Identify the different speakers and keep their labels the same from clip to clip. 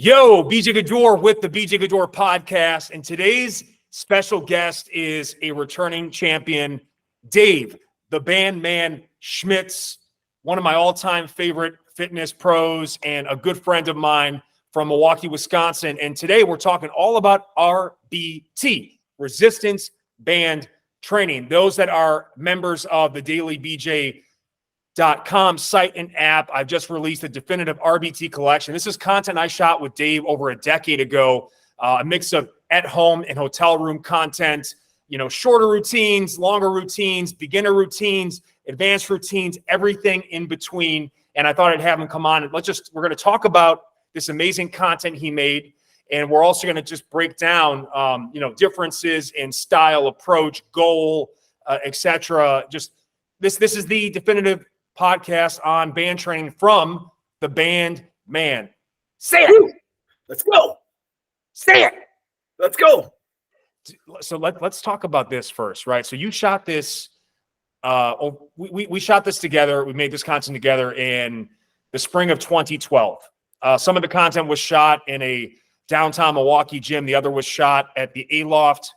Speaker 1: Yo, BJ GADDOUR with the BJ GADDOUR podcast. And today's special guest is a returning champion, Dave, the bandman Schmitz, one of my all-time favorite fitness pros and a good friend of mine from Milwaukee, Wisconsin. And today we're talking all about RBT, resistance band training. Those that are members of the daily BJ.com site and app, I've just released the definitive RBT collection. This is content I shot with Dave over a decade ago, a mix of at-home and hotel room content, shorter routines, longer routines, beginner routines, advanced routines, everything in between. And I thought I'd have him come on and we're going to talk about this amazing content he made. And we're also going to just break down, differences in style, approach, goal, etc. Just this is the definitive podcast on band training from the band man. Say it.
Speaker 2: Let's go.
Speaker 1: Say it.
Speaker 2: Let's go.
Speaker 1: So let's talk about this first, right? So you shot this. We shot this together. We made this content together in the spring of 2012. Some of the content was shot in a downtown Milwaukee gym. The other was shot at the Aloft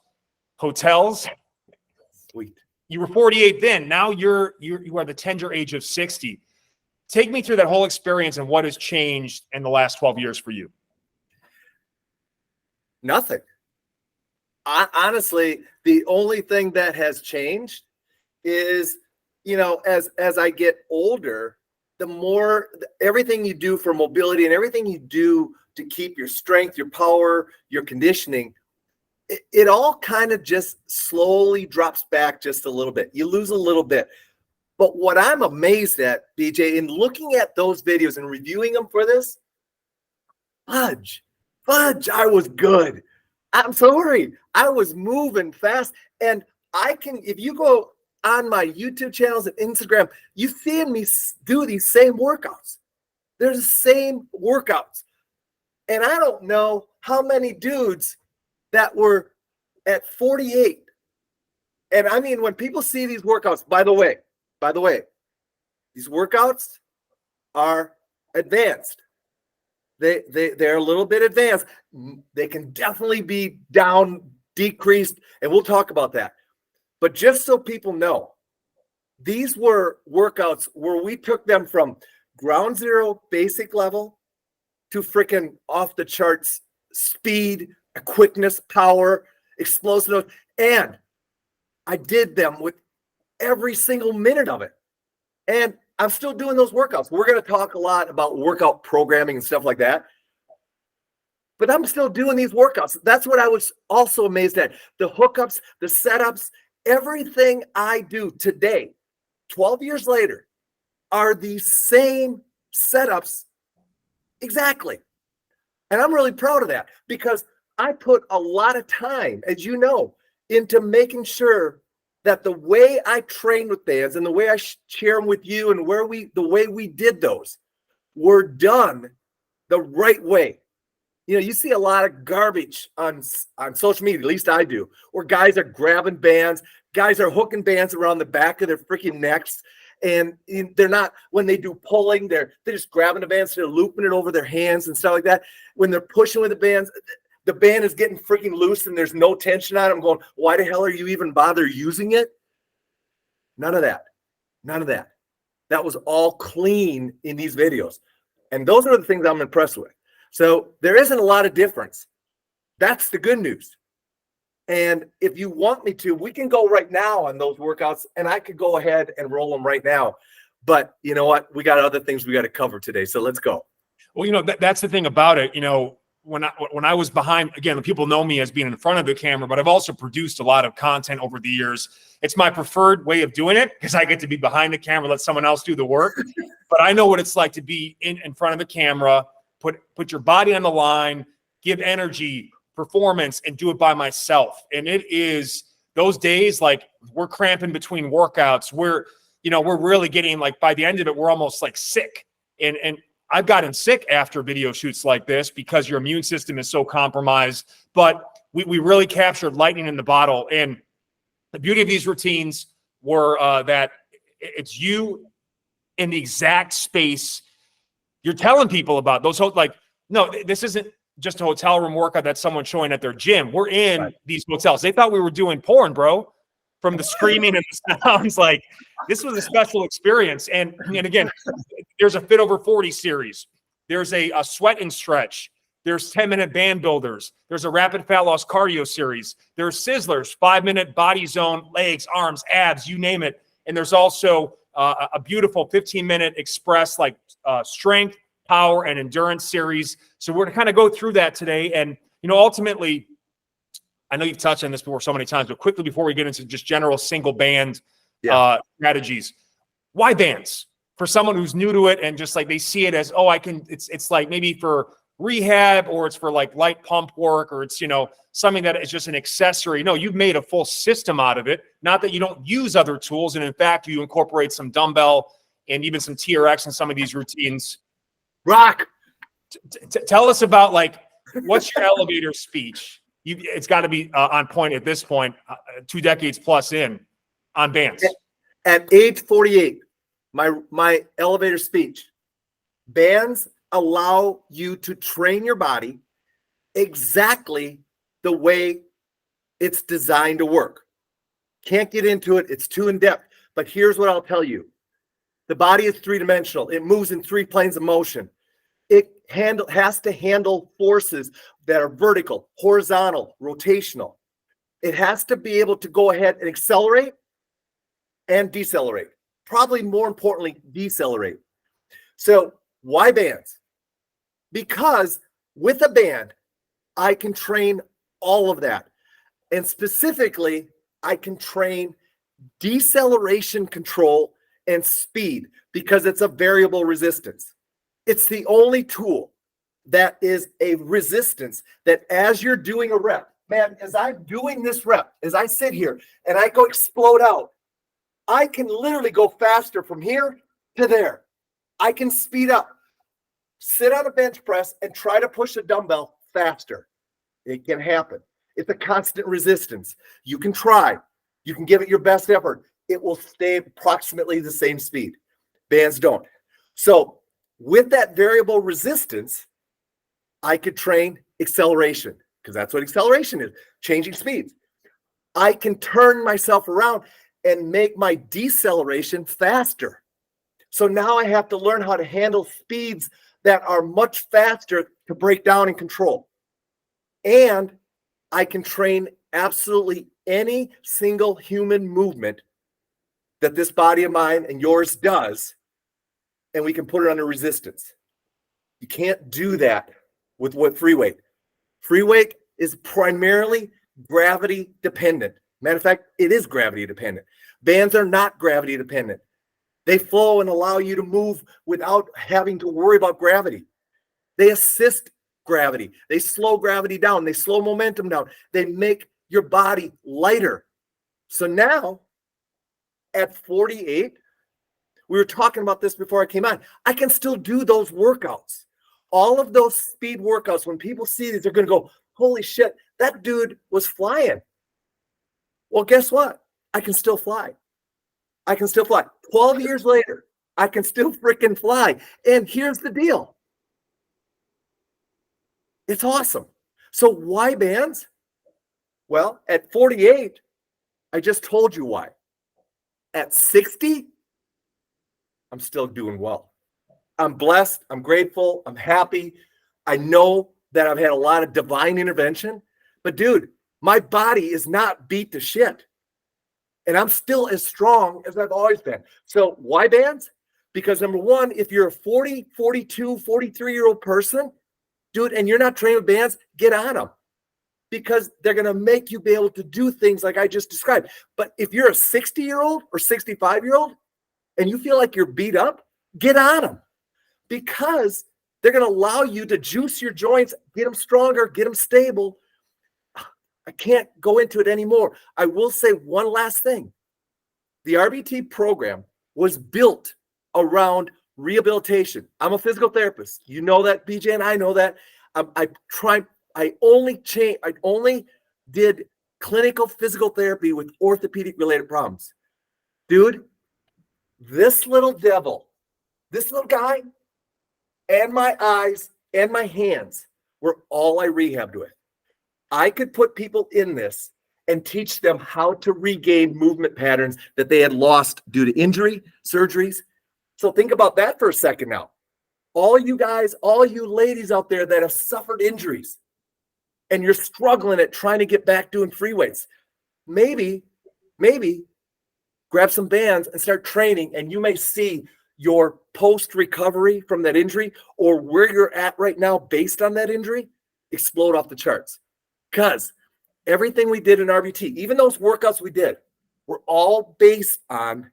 Speaker 1: Hotels.
Speaker 2: Sweet.
Speaker 1: You were 48 then. Now you are the tender age of 60. Take me through that whole experience and what has changed in the last 12 years for you.
Speaker 2: Nothing. Honestly, the only thing that has changed is, as I get older, the more everything you do for mobility and everything you do to keep your strength, your power, your conditioning, it all kind of just slowly drops back just a little bit. You lose a little bit. But what I'm amazed at, BJ, in looking at those videos and reviewing them for this, fudge, I was good. I'm sorry. I was moving fast. And if you go on my YouTube channels and Instagram, you see me do these same workouts. They're the same workouts. And I don't know how many dudes that were at 48. And I mean, when people see these workouts, by the way, these workouts are advanced. They're a little bit advanced. They can definitely be decreased, and we'll talk about that. But just so people know, these were workouts where we took them from ground zero basic level to freaking off the charts speed, quickness, power, explosiveness. And I did them with every single minute of it. And I'm still doing those workouts. We're going to talk a lot about workout programming and stuff like that. But I'm still doing these workouts. That's what I was also amazed at. The hookups, the setups, everything I do today, 12 years later, are the same setups exactly. And I'm really proud of that because I put a lot of time, as you know, into making sure that the way I train with bands and the way I share them with you and the way we did those were done the right way. You see a lot of garbage on social media, at least I do, where guys are grabbing bands, guys are hooking bands around the back of their freaking necks. And they're not, when they do pulling, they're just grabbing the bands, they're looping it over their hands and stuff like that. When they're pushing with the bands, the band is getting freaking loose and there's no tension on it. I'm going, why the hell are you even bother using it? None of that. That was all clean in these videos. And those are the things I'm impressed with. So there isn't a lot of difference. That's the good news. And if you want me to, we can go right now on those workouts and I could go ahead and roll them right now. But you know what? We got other things we got to cover today. So let's go.
Speaker 1: Well, that's the thing about it. When I was behind, again, people know me as being in front of the camera, but I've also produced a lot of content over the years. It's my preferred way of doing it because I get to be behind the camera, let someone else do the work. But I know what it's like to be in front of the camera, put your body on the line, give energy, performance, and do it by myself. And it is those days, like we're cramping between workouts. We're really getting by the end of it, we're almost sick. And I've gotten sick after video shoots like this because your immune system is so compromised, but we really captured lightning in the bottle. And the beauty of these routines were that it's you in the exact space you're telling people about. Those No, this isn't just a hotel room workout that someone's showing at their gym. We're in these hotels. They thought we were doing porn, bro, from the screaming and the sounds. Like, this was a special experience. And again, there's a Fit Over 40 series. There's a sweat and stretch. There's 10-minute band builders. There's a rapid fat loss cardio series. There's sizzlers, 5-minute body zone, legs, arms, abs, you name it. And there's also a beautiful 15-minute express, like strength, power, and endurance series. So we're going to kind of go through that today. And, ultimately, I know you've touched on this before so many times, but quickly before we get into just general single band strategies, why bands? For someone who's new to it and just like they see it as, it's like maybe for rehab, or it's for like light pump work, or it's, something that is just an accessory. No, you've made a full system out of it. Not that you don't use other tools. And in fact, you incorporate some dumbbell and even some TRX in some of these routines.
Speaker 2: Rock.
Speaker 1: Tell us about, like, what's your elevator speech? It's got to be on point at this point, 2 decades plus in on bands.
Speaker 2: At age 48, my elevator speech, bands allow you to train your body exactly the way it's designed to work. Can't get into it. It's too in-depth. But here's what I'll tell you. The body is three-dimensional. It moves in 3 planes of motion. It has to handle forces that are vertical, horizontal, rotational. It has to be able to go ahead and accelerate and decelerate. Probably more importantly, decelerate. So why bands? Because with a band, I can train all of that. And specifically, I can train deceleration control and speed because it's a variable resistance. It's the only tool that is a resistance that as you're doing a rep, man, as I'm doing this rep, as I sit here and I go explode out, I can literally go faster from here to there. I can speed up, sit on a bench press and try to push a dumbbell faster. It can happen. It's a constant resistance. You can try. You can give it your best effort. It will stay approximately the same speed. Bands don't. So with that variable resistance, I could train acceleration because that's what acceleration is, changing speeds. I can turn myself around and make my deceleration faster. So now I have to learn how to handle speeds that are much faster to break down and control. And I can train absolutely any single human movement that this body of mine and yours does, and we can put it under resistance. You can't do that with what free weight. Free weight is primarily gravity dependent. Matter of fact, it is gravity dependent. Bands are not gravity dependent. They flow and allow you to move without having to worry about gravity. They assist gravity. They slow gravity down. They slow momentum down. They make your body lighter. So now, at 48, we were talking about this before I came on, I can still do those workouts. All of those speed workouts, when people see these, they're going to go, holy shit, that dude was flying. Well, guess what? I can still fly. I can still fly. 12 years later, I can still freaking fly. And here's the deal. It's awesome. So why bands? Well, at 48, I just told you why. At 60, I'm still doing well. I'm blessed. I'm grateful. I'm happy. I know that I've had a lot of divine intervention. But dude, my body is not beat to shit. And I'm still as strong as I've always been. So why bands? Because number one, if you're a 40, 42, 43-year-old person, dude, and you're not trained with bands, get on them. Because they're going to make you be able to do things like I just described. But if you're a 60-year-old or 65-year-old and you feel like you're beat up, get on them. Because they're going to allow you to juice your joints, get them stronger, get them stable. I can't go into it anymore. I will say one last thing. The RBT program was built around rehabilitation. I'm a physical therapist. You know that, BJ, and I know that. I only did clinical physical therapy with orthopedic related problems. Dude, this little devil, this little guy, and my eyes and my hands were all I rehabbed with. I could put people in this and teach them how to regain movement patterns that they had lost due to injury, surgeries. So think about that for a second now. All you guys, all you ladies out there that have suffered injuries and you're struggling at trying to get back doing free weights, maybe grab some bands and start training, and you may see your post-recovery from that injury or where you're at right now based on that injury explode off the charts. Because everything we did in RBT, even those workouts we did, were all based on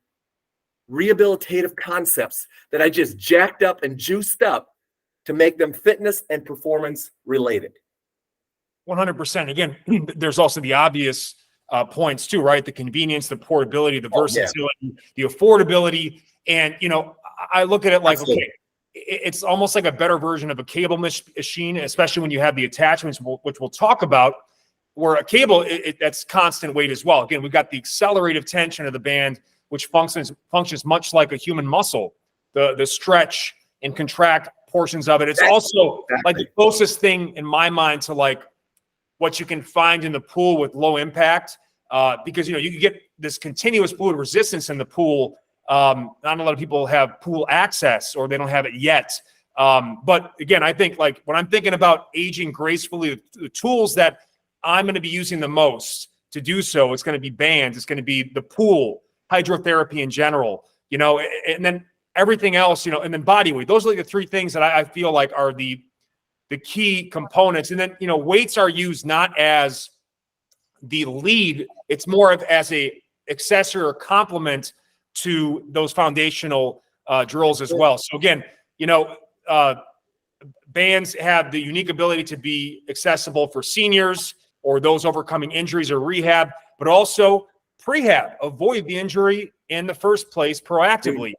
Speaker 2: rehabilitative concepts that I just jacked up and juiced up to make them fitness and performance related.
Speaker 1: 100%. Again, there's also the obvious points too, right? The convenience, the portability, the versatility, the affordability. And, you know, I look at it like, okay, it's almost like a better version of a cable machine, especially when you have the attachments, which we'll talk about, where a cable, that's constant weight as well. Again, we've got the accelerative tension of the band, which functions much like a human muscle, the stretch and contract portions of it. It's also like the closest thing in my mind to like what you can find in the pool with low impact, because, you know, you can get this continuous fluid resistance in the pool. Not a lot of people have pool access, or they don't have it yet. But again, I think like when I'm thinking about aging gracefully, the tools that I'm going to be using the most to do so, it's going to be bands, it's going to be the pool, hydrotherapy in general, you know, and then everything else, you know, and then body weight. Those are like the three things that I feel like are the key components. And then, you know, weights are used not as the lead, it's more of as a accessory or complement to those foundational drills as well. So again, you know, bands have the unique ability to be accessible for seniors or those overcoming injuries or rehab, but also prehab, avoid the injury in the first place proactively.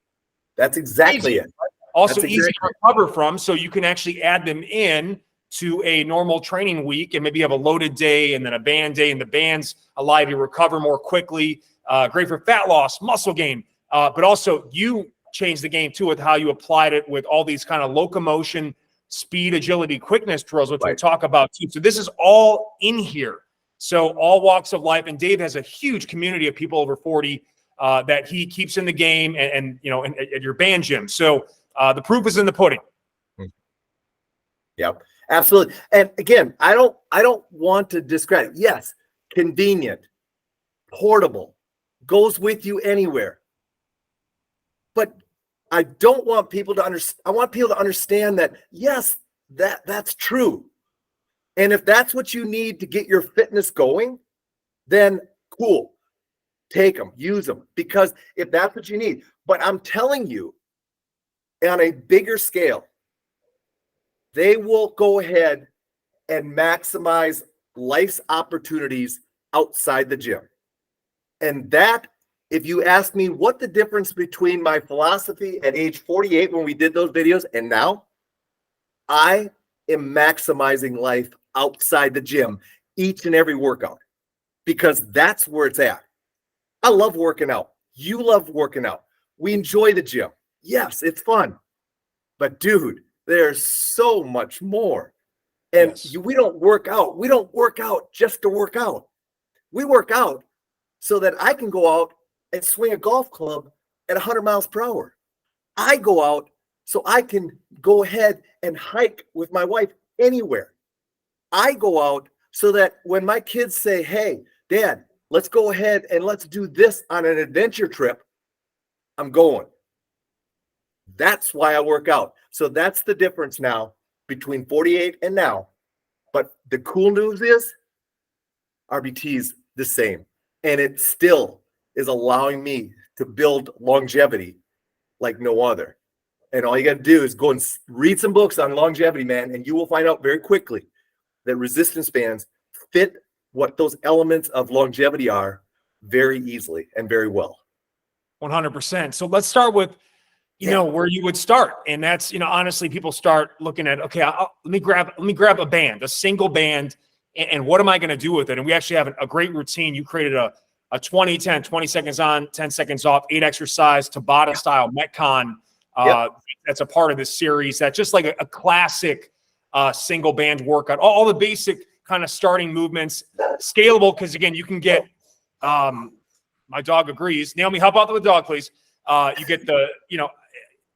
Speaker 2: That's exactly it.
Speaker 1: Also easy to recover from, so you can actually add them in to a normal training week and maybe have a loaded day and then a band day, and the bands allow you to recover more quickly. Great for fat loss, muscle gain, but also you changed the game too with how you applied it with all these kind of locomotion, speed, agility, quickness drills, which we'll talk about too. So this is all in here. So all walks of life, and Dave has a huge community of people over 40 that he keeps in the game, and you know, at your band gym. So the proof is in the pudding.
Speaker 2: Yep, absolutely. And again, I don't want to discredit. Yes, convenient, portable, goes with you anywhere. But I don't want people to understand. I want people to understand that yes, that's true. And if that's what you need to get your fitness going, then cool. Take them, use them, because if that's what you need. But I'm telling you, on a bigger scale, they will go ahead and maximize life's opportunities outside the gym. And that, if you ask me what the difference between my philosophy at age 48 when we did those videos and now, I am maximizing life outside the gym each and every workout, because that's where it's at. I love working out. You love working out. We enjoy the gym. Yes, it's fun. But dude, there's so much more. And we don't work out. We don't work out just to work out. We work out so that I can go out and swing a golf club at 100 miles per hour. I go out so I can go ahead and hike with my wife anywhere. I go out so that when my kids say, hey, Dad, let's go ahead and let's do this on an adventure trip, I'm going. That's why I work out. So that's the difference now between 48 and now. But the cool news is RBT is the same. And it still is allowing me to build longevity like no other. And all you got to do is go and read some books on longevity, man, and you will find out very quickly that resistance bands fit what those elements of longevity are very easily and very well.
Speaker 1: 100%. So let's start with, you know, where you would start. And that's, you know, honestly, people start looking at, okay, let me grab a band, a single band, and what am I going to do with it? And we actually have a great routine. You created a 20-10, 20 seconds on, 10 seconds off, 8 exercise, Tabata style, Metcon. That's a part of this series. That's just like a classic single band workout, all the basic kind of starting movements, scalable. Cause again, you can get, my dog agrees. Naomi, help out with the dog, please. You get the,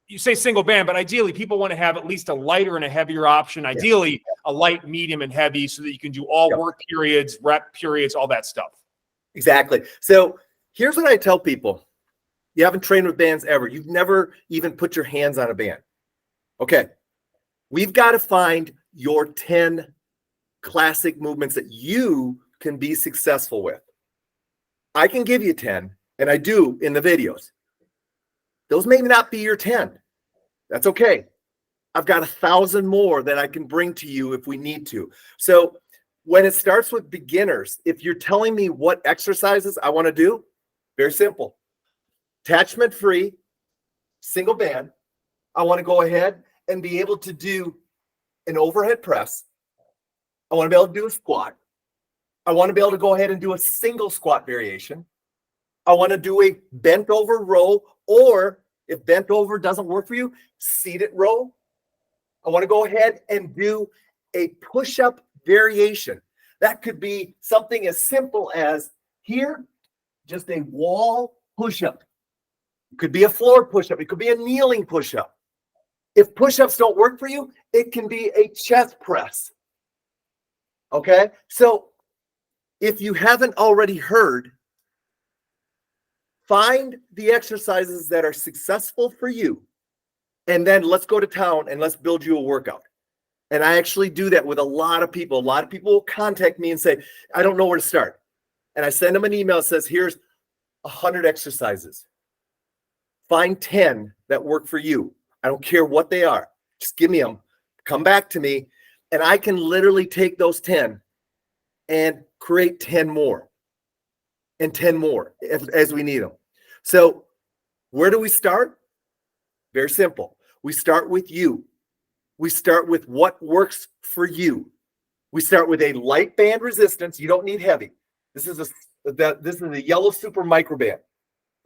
Speaker 1: you say single band, but ideally people want to have at least a lighter and a heavier option. Ideally a light, medium, and heavy so that you can do all work periods, rep periods, all that stuff.
Speaker 2: Exactly. So here's what I tell people. You haven't trained with bands ever. You've never even put your hands on a band. Okay. We've got to find your 10 classic movements that you can be successful with. I can give you 10, and I do in the videos. Those may not be your 10. That's okay. I've got 1,000 more that I can bring to you if we need to. So when it starts with beginners, if you're telling me what exercises I want to do, very simple. Attachment free, single band. I want to go ahead and be able to do an overhead press. I want to be able to do a squat. I want to be able to go ahead and do a single squat variation. I want to do a bent over row, or if bent over doesn't work for you, seated row. I want to go ahead and do a push-up variation. That could be something as simple as here, just a wall push-up. It could be a floor push-up. It could be a kneeling push-up. If push-ups don't work for you, it can be a chest press. Okay? So if you haven't already heard, find the exercises that are successful for you, and then let's go to town and let's build you a workout. And I actually do that with a lot of people. A lot of people will contact me and say, I don't know where to start. And I send them an email that says, here's 100 exercises. Find 10 that work for you. I don't care what they are. Just give me them. Come back to me, and I can literally take those 10 and create 10 more and 10 more as we need them. So where do we start? Very simple. We start with you. We start with what works for you. We start with a light band resistance. You don't need heavy. This is a yellow super micro band,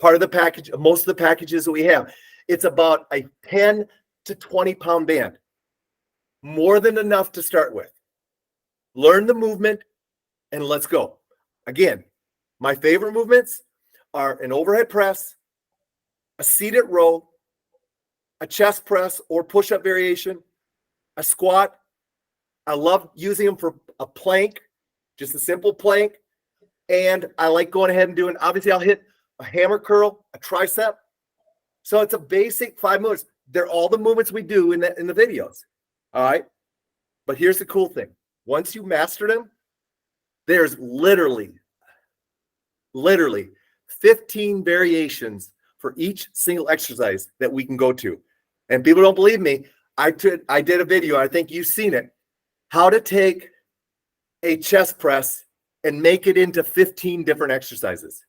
Speaker 2: part of the package, most of the packages that we have. It's about a 10 to 20 pound band, more than enough to start with. Learn the movement and let's go. Again, my favorite movements are an overhead press, a seated row, a chest press or push-up variation, a squat. I love using them for a plank, just a simple plank. And I like going ahead and doing, obviously I'll hit a hammer curl, a tricep. So it's a basic 5 movements. They're all the movements we do in the videos. All right. But here's the cool thing. Once you master them, there's literally 15 variations for each single exercise that we can go to. And people don't believe me. I did a video, I think you've seen it, how to take a chest press and make it into 15 different exercises.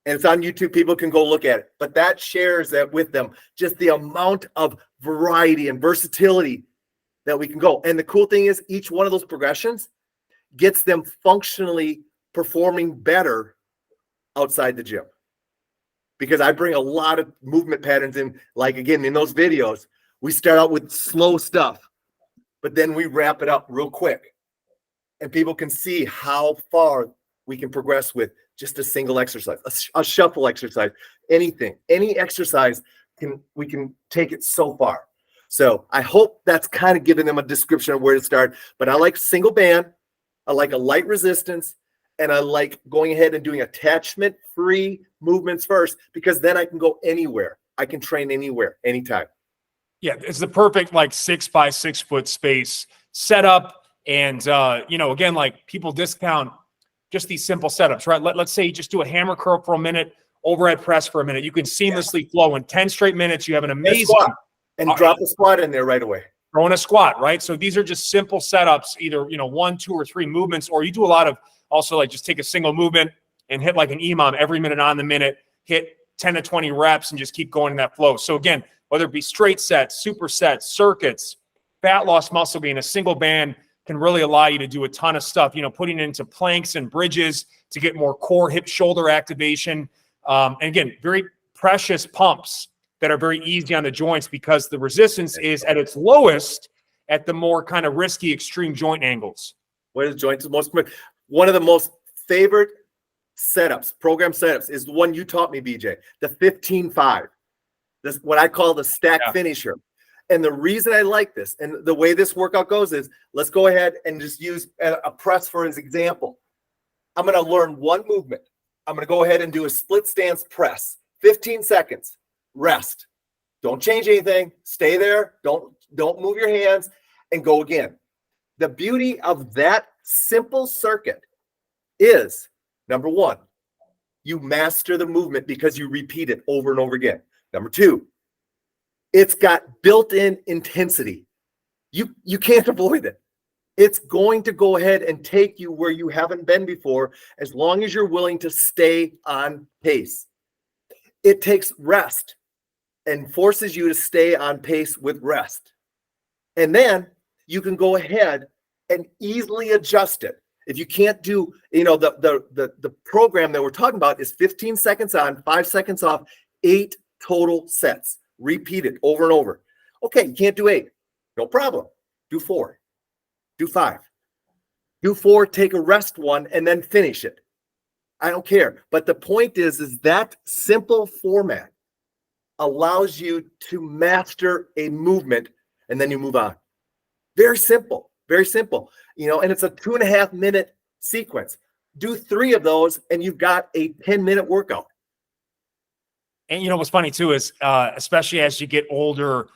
Speaker 2: And it's on YouTube. People can go look at it. But that shares that with them, just the amount of variety and versatility that we can go. And the cool thing is each one of those progressions gets them functionally performing better outside the gym. Because I bring a lot of movement patterns in, like again, in those videos, we start out with slow stuff, but then we wrap it up real quick. And people can see how far we can progress with just a single exercise, a shuffle exercise, anything, any exercise, we can take it so far. So I hope that's kind of giving them a description of where to start. But I like single band, I like a light resistance, and I like going ahead and doing attachment-free movements first, because then I can go anywhere. I can train anywhere, anytime.
Speaker 1: Yeah, it's the perfect 6 by 6 foot space setup. And, again, people discount just these simple setups, right? Let's say you just do a hammer curl for a minute, overhead press for a minute. You can seamlessly flow in 10 straight minutes. You have an amazing
Speaker 2: and drop a squat in there right away.
Speaker 1: Throw in a squat, right? So these are just simple setups, either 1, 2, or 3 movements, or you do a lot of also just take a single movement and hit like an EMOM every minute on the minute, hit 10 to 20 reps and just keep going in that flow. So again, whether it be straight sets, supersets, circuits, fat loss, muscle gain, a single band can really allow you to do a ton of stuff, putting it into planks and bridges to get more core, hip, shoulder activation. And again, very precious pumps that are very easy on the joints because the resistance is at its lowest at the more kind of risky extreme joint angles?
Speaker 2: What is joints? One of the most favorite setups, program setups, is the one you taught me, BJ, the 15-5. This what I call the stack finisher. And the reason I like this and the way this workout goes is, let's go ahead and just use a press for his example. I'm going to learn one movement. I'm going to go ahead and do a split stance press, 15 seconds, rest. Don't change anything. Stay there. Don't move your hands and go again. The beauty of that simple circuit is, number one, you master the movement because you repeat it over and over again. Number two, it's got built-in intensity. You can't avoid it. It's going to go ahead and take you where you haven't been before, as long as you're willing to stay on pace. It takes rest and forces you to stay on pace with rest. And then you can go ahead and easily adjust it. If you can't do, the program that we're talking about is 15 seconds on, 5 seconds off, 8 total sets. Repeat it over and over. Okay, you can't do 8. No problem. Do 4. Do 5. Do 4, take a rest one, and then finish it. I don't care. But the point is that simple format allows you to master a movement, and then you move on. Very simple. Very simple. And it's a 2.5 minute sequence. Do 3 of those, and you've got a 10-minute workout.
Speaker 1: And what's funny too is, especially as you get older,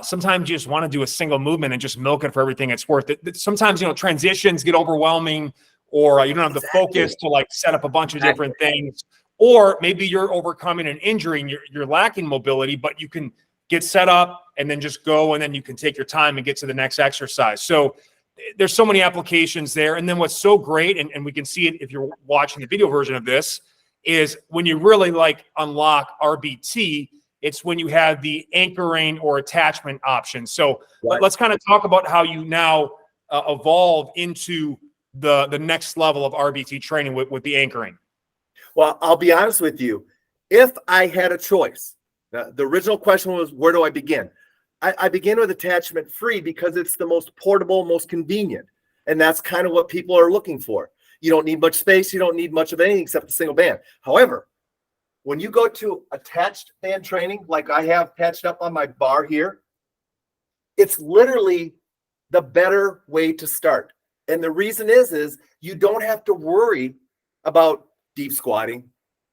Speaker 1: sometimes you just want to do a single movement and just milk it for everything it's worth. Sometimes, transitions get overwhelming, or you don't have the focus to like set up a bunch of different things, or maybe you're overcoming an injury and you're lacking mobility, but you can get set up and then just go, and then you can take your time and get to the next exercise. So there's so many applications there. And then what's so great, and we can see it if you're watching the video version of this, is when you really unlock RBT, it's when you have the anchoring or attachment option. So let's kind of talk about how you now evolve into the next level of RBT training with the anchoring.
Speaker 2: Well, I'll be honest with you. If I had a choice, the original question was, where do I begin? I begin with attachment free because it's the most portable, most convenient. And that's kind of what people are looking for. You don't need much space. You don't need much of anything except a single band. However, when you go to attached band training, like I have patched up on my bar here, it's literally the better way to start. And the reason is you don't have to worry about deep squatting,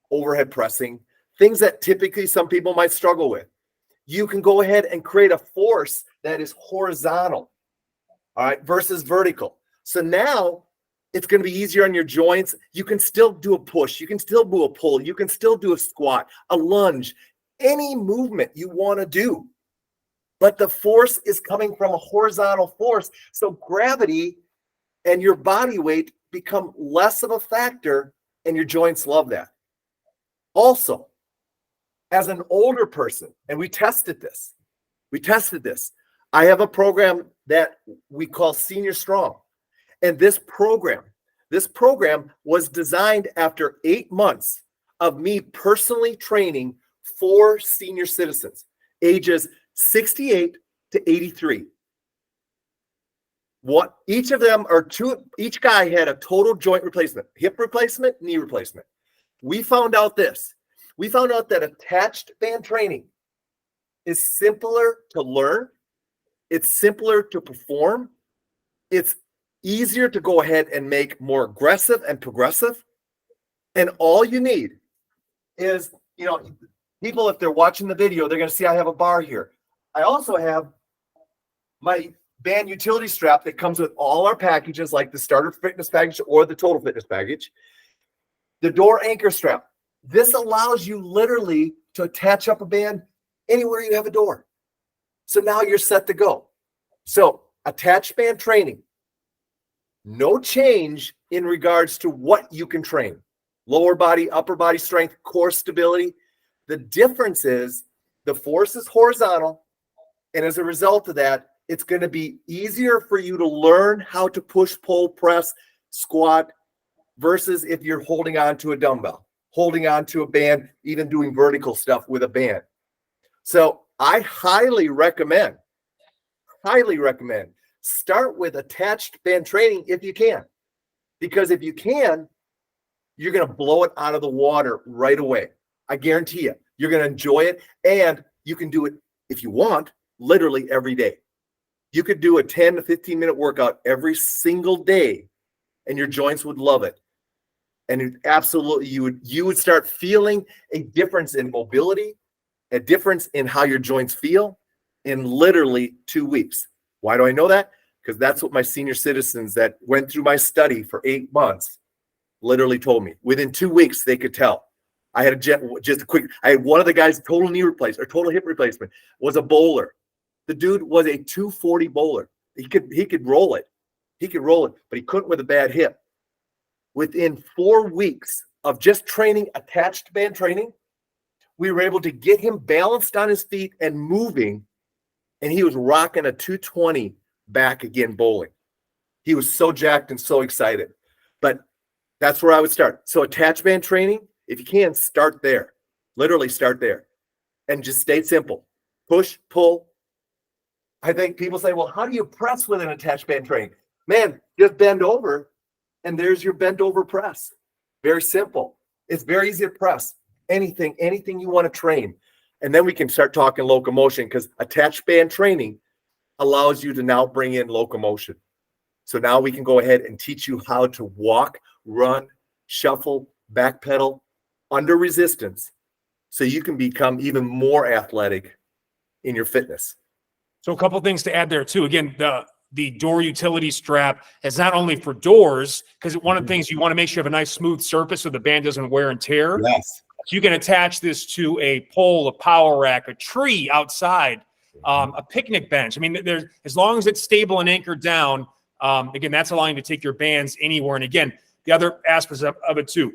Speaker 2: overhead pressing, things that typically some people might struggle with. You can go ahead and create a force that is horizontal, all right, versus vertical. So now it's going to be easier on your joints. You can still do a push. You can still do a pull. You can still do a squat, a lunge, any movement you want to do. But the force is coming from a horizontal force. So gravity and your body weight become less of a factor, and your joints love that. Also, as an older person, and we tested this. I have a program that we call Senior Strong. And this program was designed after 8 months of me personally training 4 senior citizens, ages 68 to 83. Each of them each guy had a total joint replacement, hip replacement, knee replacement. We found out this. We found out that attached band training is simpler to learn. It's simpler to perform. It's easier to go ahead and make more aggressive and progressive. And all you need is, people, if they're watching the video, they're going to see I have a bar here. I also have my band utility strap that comes with all our packages, like the starter fitness package or the total fitness package. The door anchor strap. This allows you literally to attach up a band anywhere you have a door. So now you're set to go. So attached band training. No change in regards to what you can train. Lower body, upper body strength, core stability. The difference is the force is horizontal. And as a result of that, it's going to be easier for you to learn how to push, pull, press, squat, versus if you're holding on to a dumbbell, holding on to a band, even doing vertical stuff with a band. So I highly recommend highly recommend start with attached band training if you can. Because if you can, you're going to blow it out of the water right away. I guarantee you, you're going to enjoy it. And you can do it if you want, literally every day. You could do a 10 to 15 minute workout every single day and your joints would love it. And it absolutely, you would start feeling a difference in mobility, a difference in how your joints feel in literally 2 weeks. Why do I know that? Because that's what my senior citizens that went through my study for 8 months literally told me. Within 2 weeks, they could tell. I had I had one of the guys, total knee replacement or total hip replacement, was a bowler. The dude was a 240 bowler. He could roll it. He could roll it, but he couldn't with a bad hip. Within 4 weeks of just training, attached band training, we were able to get him balanced on his feet and moving, and he was rocking a 220 back again bowling. He was so jacked and so excited. But that's where I would start. So attached band training, if you can, start there. Literally start there. And just stay simple. Push, pull. I think people say, well, how do you press with an attached band training? Man, just bend over, and there's your bent over press. Very simple. It's very easy to press. Anything you want to train. And then we can start talking locomotion, because attached band training allows you to now bring in locomotion. So now we can go ahead and teach you how to walk, run, shuffle, backpedal under resistance so you can become even more athletic in your fitness.
Speaker 1: So a couple things to add there too. Again, the door utility strap is not only for doors, because one of the things you want to make sure you have a nice smooth surface so the band doesn't wear and tear.
Speaker 2: Yes.
Speaker 1: So you can attach this to a pole, a power rack, a tree outside, a picnic bench. I mean, there's, as long as it's stable and anchored down, again, that's allowing you to take your bands anywhere. And again, the other aspects of it too.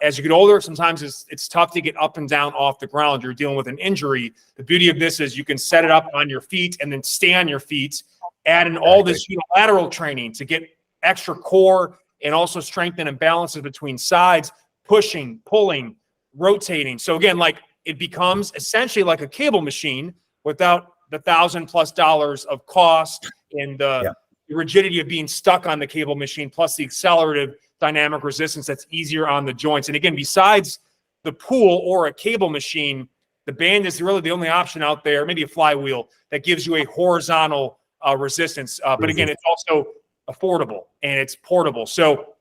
Speaker 1: As you get older, sometimes it's tough to get up and down off the ground. You're dealing with an injury. The beauty of this is you can set it up on your feet and then stay on your feet, add in all this unilateral training to get extra core and also strengthen imbalances between sides, pushing, pulling, rotating. So again, like it becomes essentially like a cable machine without the $1,000+ of cost and the rigidity of being stuck on the cable machine, plus the accelerative dynamic resistance that's easier on the joints. And again, besides the pool or a cable machine, the band is really the only option out there, maybe a flywheel, that gives you a horizontal resistance. But again, it's also affordable and it's portable. So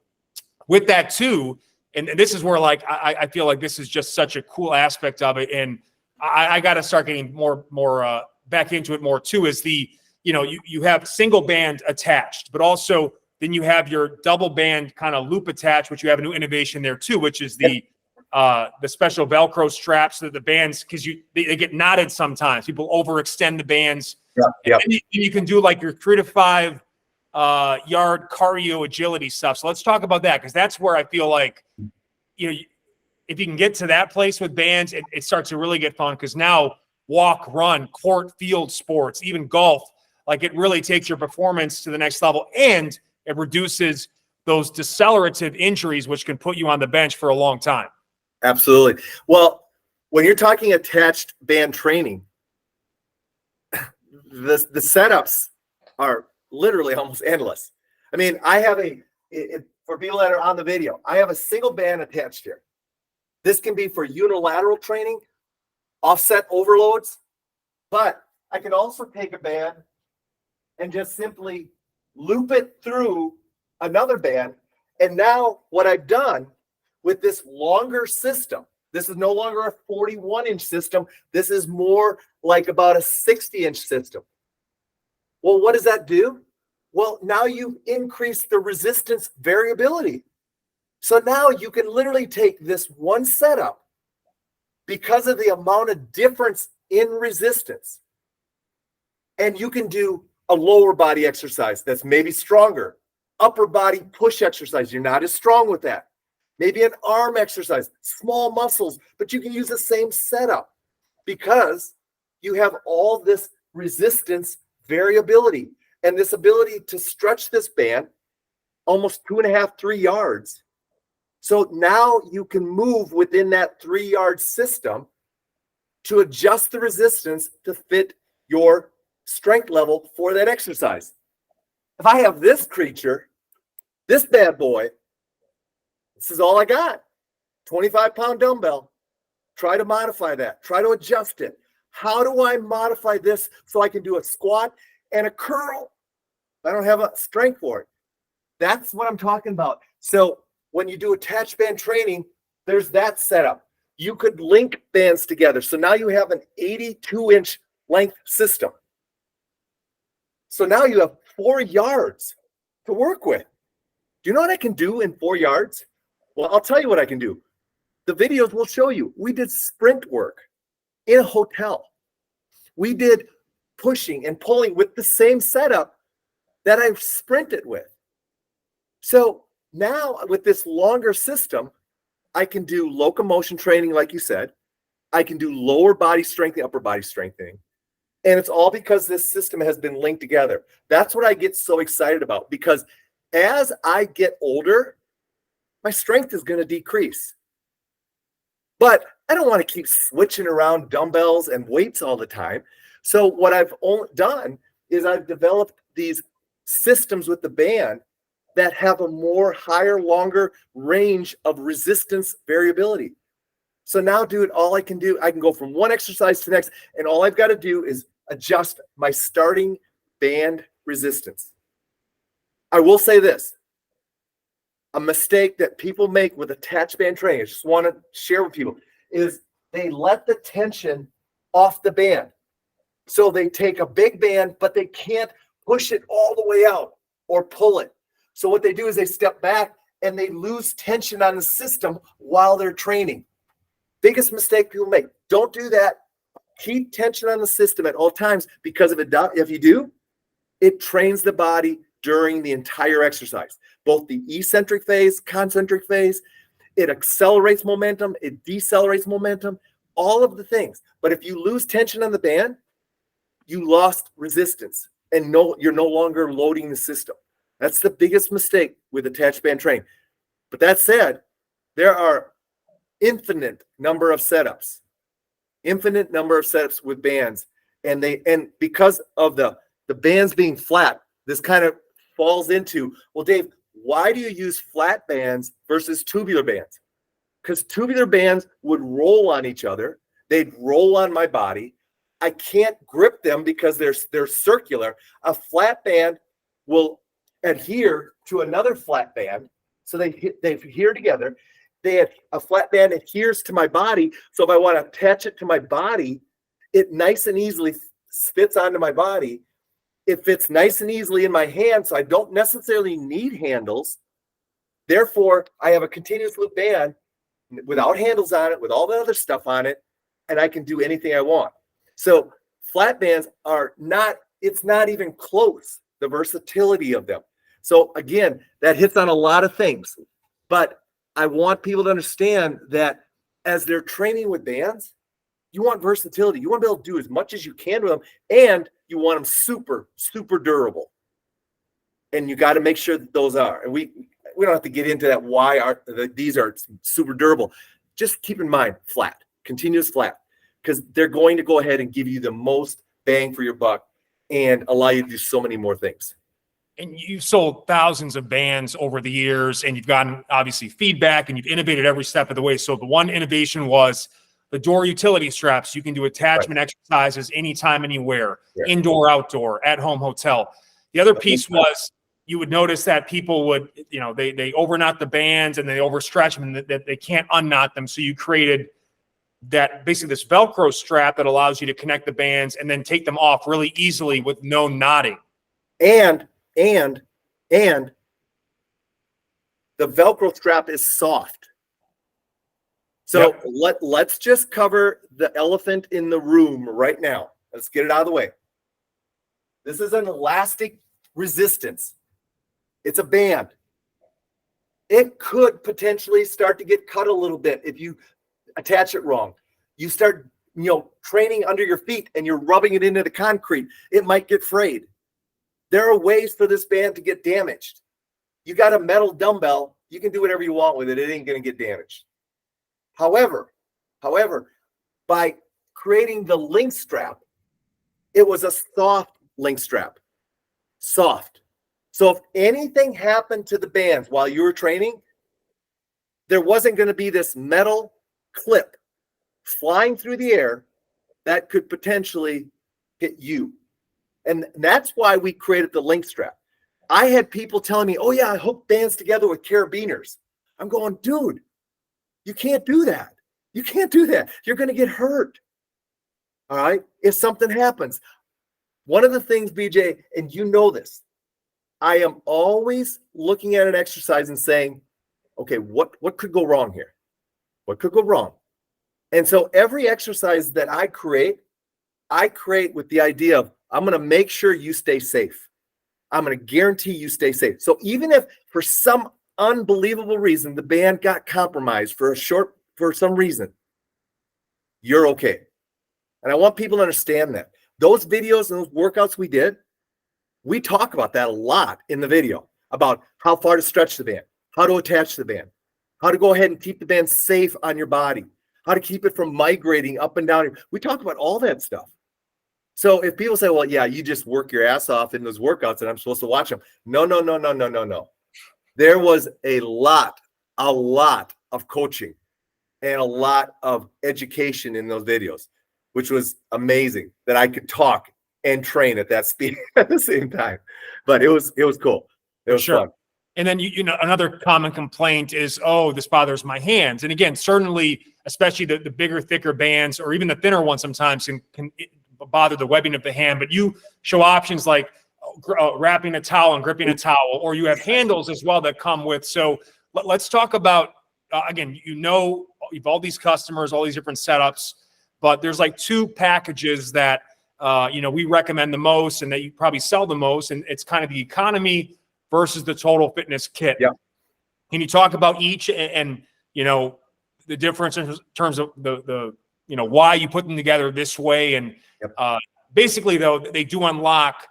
Speaker 1: with that too, and this is where like I feel like this is just such a cool aspect of it, and I got to start getting more back into it more too. Is the you have single band attached, but also then you have your double band kind of loop attached, which you have a new innovation there too, which is the special Velcro straps that the bands, because they get knotted sometimes. People overextend the bands. And you can do like your 3 to 5 yard cardio agility stuff. So let's talk about that, because that's where I feel like if you can get to that place with bands, it starts to really get fun, because now walk, run, court, field sports, even golf, like it really takes your performance to the next level, and it reduces those decelerative injuries, which can put you on the bench for a long time.
Speaker 2: Absolutely. Well, when you're talking attached band training, the setups are literally almost endless. I mean, I have for people that are on the video, I have a single band attached here. This can be for unilateral training, offset overloads, but I can also take a band and just simply loop it through another band. And now what I've done with this longer system, this is no longer a 41-inch system. This is more like about a 60-inch system. Well, what does that do? Well, now you've increased the resistance variability. So now you can literally take this one setup, because of the amount of difference in resistance, and you can do a lower body exercise that's maybe stronger, upper body push exercise. You're not as strong with that. Maybe an arm exercise, small muscles, but you can use the same setup because you have all this resistance variability and this ability to stretch this band almost 2.5, 3 yards. So now you can move within that 3-yard system to adjust the resistance to fit your strength level for that exercise. If I have this creature, this bad boy, this is all I got. 25-pound dumbbell. Try to modify that. Try to adjust it. How do I modify this so I can do a squat and a curl? I don't have a strength for it. That's what I'm talking about. So when you do attached band training, there's that setup. You could link bands together. So now you have an 82-inch length system. So now you have 4 yards to work with. Do you know what I can do in 4 yards? Well, I'll tell you what I can do. The videos will show you. We did sprint work in a hotel. We did pushing and pulling with the same setup that I sprinted with. So now with this longer system, I can do locomotion training, like you said. I can do lower body strengthening, upper body strengthening. And it's all because this system has been linked together. That's what I get so excited about, because as I get older, my strength is going to decrease. But I don't want to keep switching around dumbbells and weights all the time. So what I've done is I've developed these systems with the band that have a more higher, longer range of resistance variability. So now, dude, all I can do, I can go from one exercise to the next, and all I've got to do is adjust my starting band resistance. I will say this. A mistake that people make with attached band training, I just want to share with people, is they let the tension off the band. So they take a big band, but they can't push it all the way out or pull it. So what they do is they step back and they lose tension on the system while they're training. Biggest mistake people make. Don't do that. Keep tension on the system at all times, because if you do, it trains the body during the entire exercise, both the eccentric phase, concentric phase. It accelerates momentum, it decelerates momentum, all of the things. But if you lose tension on the band, you lost resistance, and you're no longer loading the system. That's the biggest mistake with attached band training. But that said, there are infinite number of setups with bands, and because of the bands being flat, this kind of falls into, well, Dave, why do you use flat bands versus tubular bands? Because tubular bands would roll on each other. They'd roll on my body. I can't grip them because they're circular. A flat band will adhere to another flat band. So they adhere together. A flat band adheres to my body. So if I want to attach it to my body, it nice and easily fits onto my body. It fits nice and easily in my hand, so I don't necessarily need handles. Therefore, I have a continuous loop band without handles on it, with all the other stuff on it, and I can do anything I want. So flat bands it's not even close, the versatility of them. So again, that hits on a lot of things. But I want people to understand that as they're training with bands, you want versatility. You want to be able to do as much as you can with them, and you want them super, super durable. And you got to make sure that those are. And we don't have to get into that why these are super durable. Just keep in mind, flat, continuous flat, because they're going to go ahead and give you the most bang for your buck and allow you to do so many more things.
Speaker 1: And you've sold thousands of bands over the years, and you've gotten obviously feedback, and you've innovated every step of the way. So the one innovation was the door utility straps. You can do attachment exercises anytime, anywhere, indoor, outdoor, at home, hotel. The other piece was you would notice that people would, they overknot the bands and they overstretch them, and that they can't unknot them. So you created that, basically this Velcro strap that allows you to connect the bands and then take them off really easily with no knotting.
Speaker 2: And the Velcro strap is soft. So let's just cover the elephant in the room right now. Let's get it out of the way. This is an elastic resistance. It's a band. It could potentially start to get cut a little bit if you attach it wrong. You start, training under your feet and you're rubbing it into the concrete. It might get frayed. There are ways for this band to get damaged. You got a metal dumbbell, you can do whatever you want with it. It ain't going to get damaged. However, by creating the link strap, it was a soft link strap, soft. So if anything happened to the bands while you were training, there wasn't going to be this metal clip flying through the air that could potentially hit you. And that's why we created the link strap. I had people telling me, oh yeah, I hook bands together with carabiners. I'm going, dude, you can't do that. You can't do that. You're going to get hurt. All right. If something happens, one of the things, BJ, and you know this, I am always looking at an exercise and saying, okay, what could go wrong here? What could go wrong? And so every exercise that I create with the idea of, I'm going to make sure you stay safe. I'm going to guarantee you stay safe. So even if for some unbelievable reason the band got compromised for some reason, you're okay. And I want people to understand that. Those videos and those workouts we did, we talk about that a lot in the video, about how far to stretch the band, how to attach the band, how to go ahead and keep the band safe on your body, how to keep it from migrating up and down. We talk about all that stuff. So if people say, well, yeah, you just work your ass off in those workouts and I'm supposed to watch them. No. There was a lot of coaching and a lot of education in those videos, which was amazing that I could talk and train at that speed at the same time. But it was cool. It was fun.
Speaker 1: And then, you know, another common complaint is, oh, this bothers my hands. And again, certainly, especially the bigger, thicker bands, or even the thinner ones sometimes can bother the webbing of the hand. But you show options like wrapping a towel and gripping a towel, or you have handles as well that come with. So let's talk about, again, you know, you've all these customers, all these different setups, but there's like two packages that, you know, we recommend the most and that you probably sell the most. And it's kind of the economy versus the total fitness kit.
Speaker 2: Yeah.
Speaker 1: Can you talk about each and you know, the difference in terms of the you know, why you put them together this way? And basically, though, they do unlock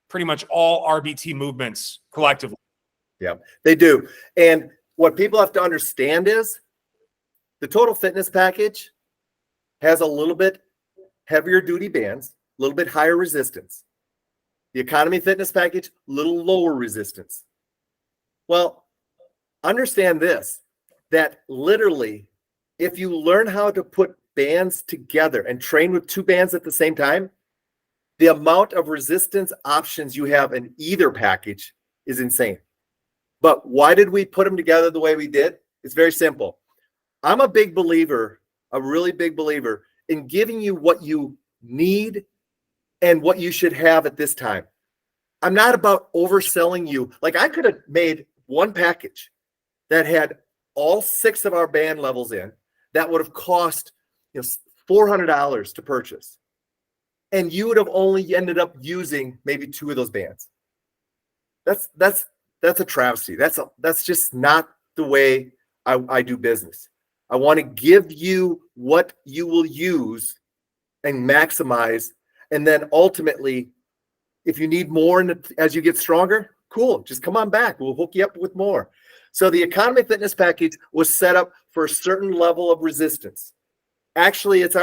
Speaker 1: pretty much all RBT movements collectively.
Speaker 2: Yeah, they do. And what people have to understand is the total fitness package has a little bit heavier duty bands, a little bit higher resistance. The economy fitness package, a little lower resistance. Well, understand this, that literally, if you learn how to put bands together and train with two bands at the same time, the amount of resistance options you have in either package is insane. But why did we put them together the way we did? It's very simple. I'm a big believer, a really big believer in giving you what you need and what you should have at this time. I'm not about overselling you. Like, I could have made one package that had all 6 of our band levels in that would have cost, you know, $400 to purchase. And you would have only ended up using maybe 2 of those bands. That's a travesty. That's just not the way I do business. I want to give you what you will use and maximize. And then ultimately, if you need more as you get stronger, cool. Just come on back. We'll hook you up with more. So the economy fitness package was set up for a certain level of resistance. Actually, it's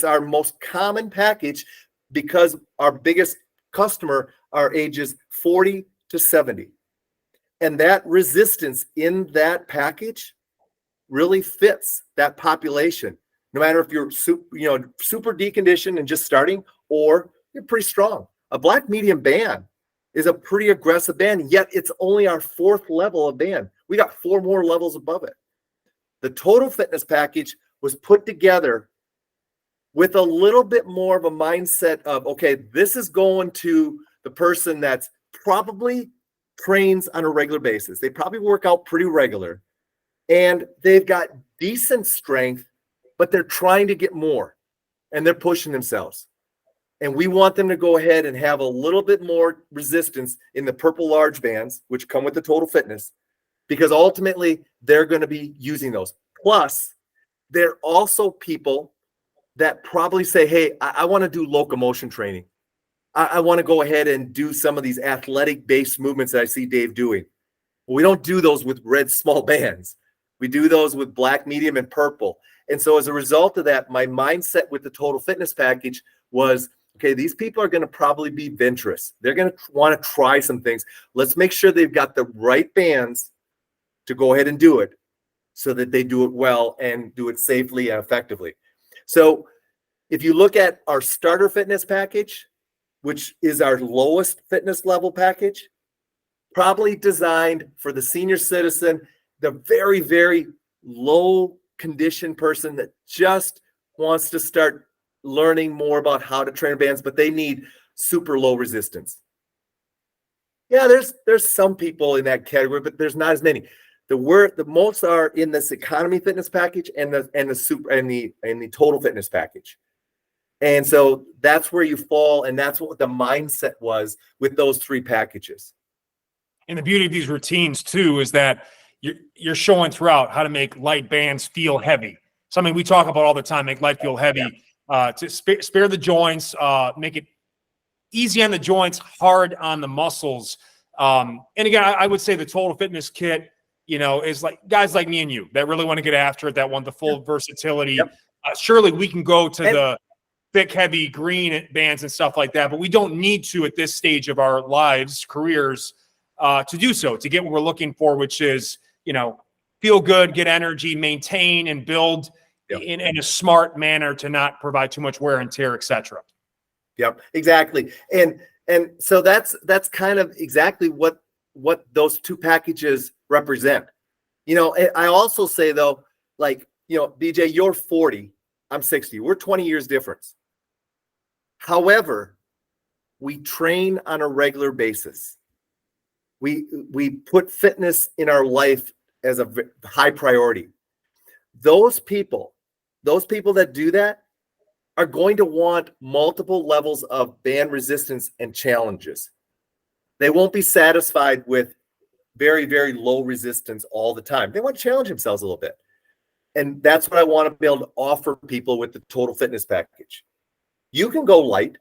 Speaker 2: our most common package because our biggest customer are ages 40 to 70. And that resistance in that package really fits that population. No matter if you're super deconditioned and just starting, or you're pretty strong. A black medium band is a pretty aggressive band, yet it's only our 4th level of band. We got 4 more levels above it. The total fitness package was put together with a little bit more of a mindset of, okay, this is going to the person that's probably trains on a regular basis. They probably work out pretty regular and they've got decent strength, but they're trying to get more and they're pushing themselves. And we want them to go ahead and have a little bit more resistance in the purple large bands, which come with the total fitness, because ultimately they're going to be using those. Plus, they're also people that probably say, hey, I want to do locomotion training. I want to go ahead and do some of these athletic-based movements that I see Dave doing. Well, we don't do those with red small bands. We do those with black, medium, and purple. And so as a result of that, my mindset with the total fitness package was, okay, these people are going to probably be venturous. They're going to want to try some things. Let's make sure they've got the right bands to go ahead and do it so that they do it well and do it safely and effectively. So if you look at our starter fitness package, which is our lowest fitness level package, probably designed for the senior citizen, the very, very low condition person that just wants to start learning more about how to train bands, but they need super low resistance. Yeah, there's some people in that category, but there's not as many. The most are in this economy fitness package and the total fitness package. And so that's where you fall, and that's what the mindset was with those three packages.
Speaker 1: And the beauty of these routines too is that you're showing throughout how to make light bands feel heavy. Something we talk about all the time: make light feel heavy, to spare the joints, make it easy on the joints, hard on the muscles. And again, I would say the total fitness kit, is like guys like me and you that really want to get after it, that want the full versatility.
Speaker 2: Yep.
Speaker 1: Surely we can go to the thick, heavy green bands and stuff like that, but we don't need to at this stage of our lives, careers, to do so, to get what we're looking for, which is, feel good, get energy, maintain and build in a smart manner to not provide too much wear and tear, etc.
Speaker 2: Yep, exactly. And so that's kind of exactly what those two packages represent. I also say though, like, BJ, you're 40, I'm 60. We're 20 years difference. However, we train on a regular basis. We put fitness in our life as a high priority. Those people that do that are going to want multiple levels of band resistance and challenges. They won't be satisfied with very, very low resistance all the time. They want to challenge themselves a little bit. And that's what I want to be able to offer people with the total fitness package. You can go light.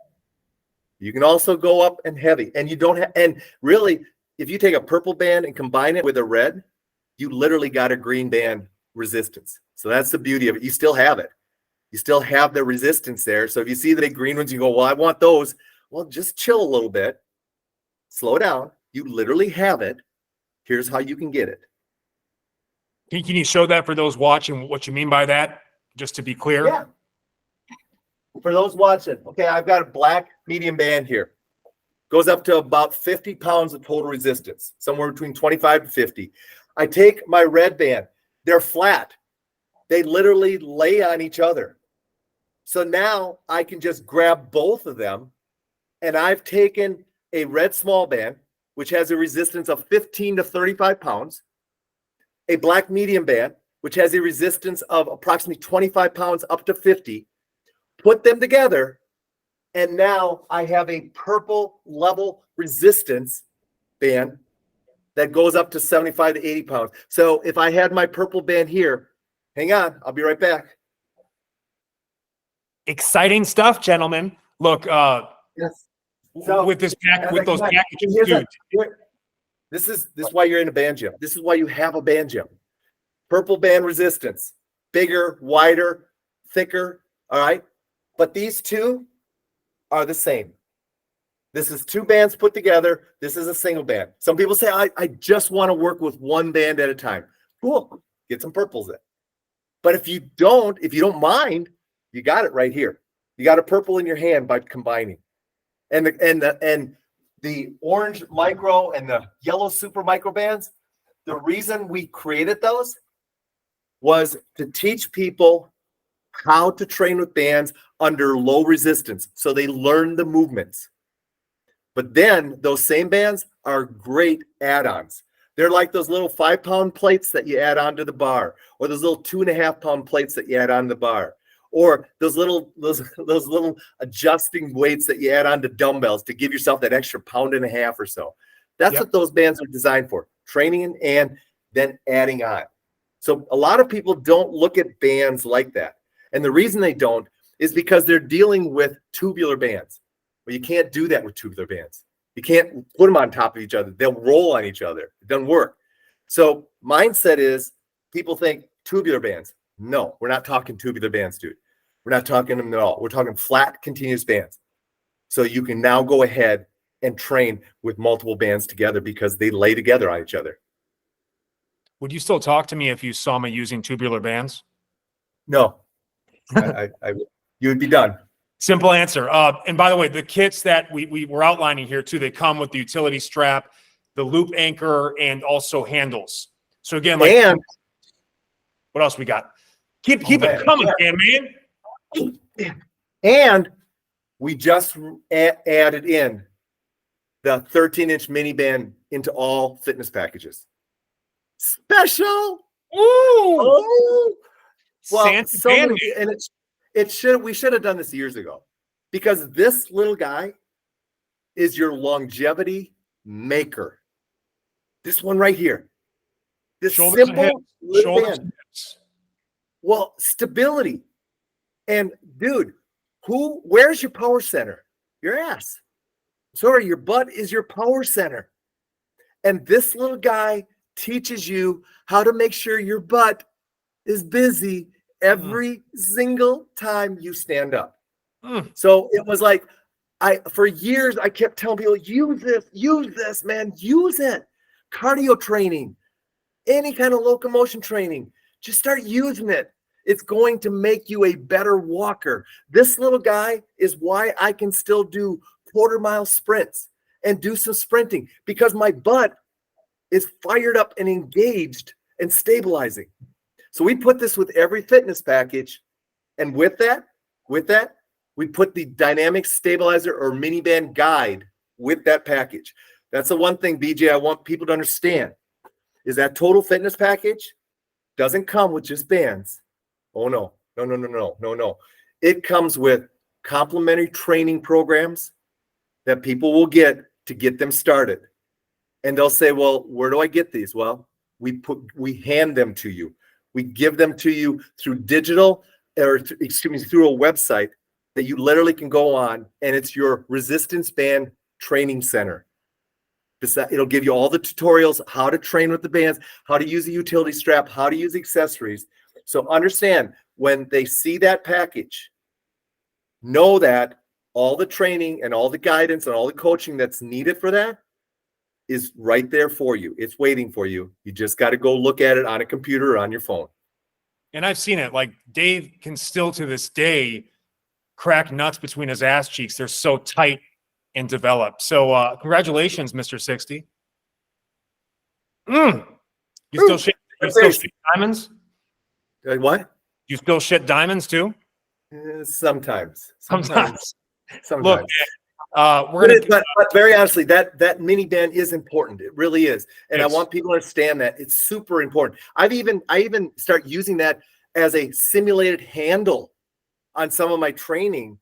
Speaker 2: You can also go up and heavy. And you don't have, and really, if you take a purple band and combine it with a red, you literally got a green band resistance. So that's the beauty of it. You still have it. You still have the resistance there. So if you see the big green ones, you go, well, I want those. Well, just chill a little bit. Slow down. You literally have it. Here's how you can get it.
Speaker 1: Can you show that for those watching what you mean by that, just to be clear?
Speaker 2: Yeah. For those watching, okay, I've got a black medium band here. Goes up to about 50 pounds of total resistance, somewhere between 25 to 50. I take my red band. They're flat. They literally lay on each other. So now I can just grab both of them, and I've taken a red small band, which has a resistance of 15 to 35 pounds, a black medium band, which has a resistance of approximately 25 pounds up to 50, put them together, and now I have a purple level resistance band that goes up to 75 to 80 pounds. So if I had my purple band here, hang on, I'll be right back.
Speaker 1: Exciting stuff, gentlemen. Look,
Speaker 2: Yes. So,
Speaker 1: with those packages, dude.
Speaker 2: This is why you're in a band gym. This is why you have a band gym. Purple band resistance, bigger, wider, thicker. All right. But these two are the same. This is two bands put together. This is a single band. Some people say, I just want to work with one band at a time. Cool. Get some purples in. But if you don't mind, you got it right here. You got a purple in your hand by combining. And the orange micro and the yellow super micro bands, the reason we created those was to teach people how to train with bands under low resistance, so they learn the movements. But then those same bands are great add-ons. They're like those little 5-pound plates that you add onto the bar, or those little 2.5-pound plates that you add on the bar, or those little adjusting weights that you add onto dumbbells to give yourself that extra 1.5 pounds or so. That's what those bands are designed for, training and then adding on. So a lot of people don't look at bands like that. And the reason they don't is because they're dealing with tubular bands. Well, you can't do that with tubular bands. You can't put them on top of each other. They'll roll on each other. It doesn't work. So mindset is people think tubular bands. No, we're not talking tubular bands, dude. We're not talking them at all. We're talking flat, continuous bands. So you can now go ahead and train with multiple bands together because they lay together on each other.
Speaker 1: Would you still talk to me if you saw me using tubular bands?
Speaker 2: No, you would be done.
Speaker 1: Simple answer. And by the way, the kits that we were outlining here too, they come with the utility strap, the loop anchor, and also handles. So again, like,
Speaker 2: And
Speaker 1: what else we got? Keep it coming, man.
Speaker 2: And we just added in the 13-inch mini band into all fitness packages. Special.
Speaker 1: Ooh.
Speaker 2: Oh. Well,
Speaker 1: and
Speaker 2: we should have done this years ago, because this little guy is your longevity maker. This one right here. This
Speaker 1: shoulders
Speaker 2: simple little band.
Speaker 1: hips.
Speaker 2: Well, stability. And dude, where's your power center? Your ass. Sorry, your butt is your power center. And this little guy teaches you how to make sure your butt is busy every single time you stand up. So it was like, for years, I kept telling people, use this, man, use it. Cardio training, any kind of locomotion training, just start using it. It's going to make you a better walker. This little guy is why I can still do quarter-mile sprints and do some sprinting, because my butt is fired up and engaged and stabilizing. So we put this with every fitness package. And with that, we put the dynamic stabilizer or mini band guide with that package. That's the one thing, BJ, I want people to understand, is that total fitness package doesn't come with just bands. Oh, no. It comes with complimentary training programs that people will get to get them started. And they'll say, well, where do I get these? Well, we hand them to you. We give them to you through through a website that you literally can go on, and it's your resistance band training center. It'll give you all the tutorials, how to train with the bands, how to use a utility strap, how to use accessories. So understand, when they see that package, know that all the training and all the guidance and all the coaching that's needed for that is right there for you. It's waiting for you. You just got to go look at it on a computer or on your phone.
Speaker 1: And I've seen it. Like, Dave can still to this day crack nuts between his ass cheeks. They're so tight and developed. So congratulations, Mr. 60. You still shit diamonds?
Speaker 2: What?
Speaker 1: You still shit diamonds too?
Speaker 2: Sometimes.
Speaker 1: Look,
Speaker 2: but very honestly, that mini band is important. It really is. And
Speaker 1: Yes.
Speaker 2: I want people to understand that it's super important. I even start using that as a simulated handle on some of my training,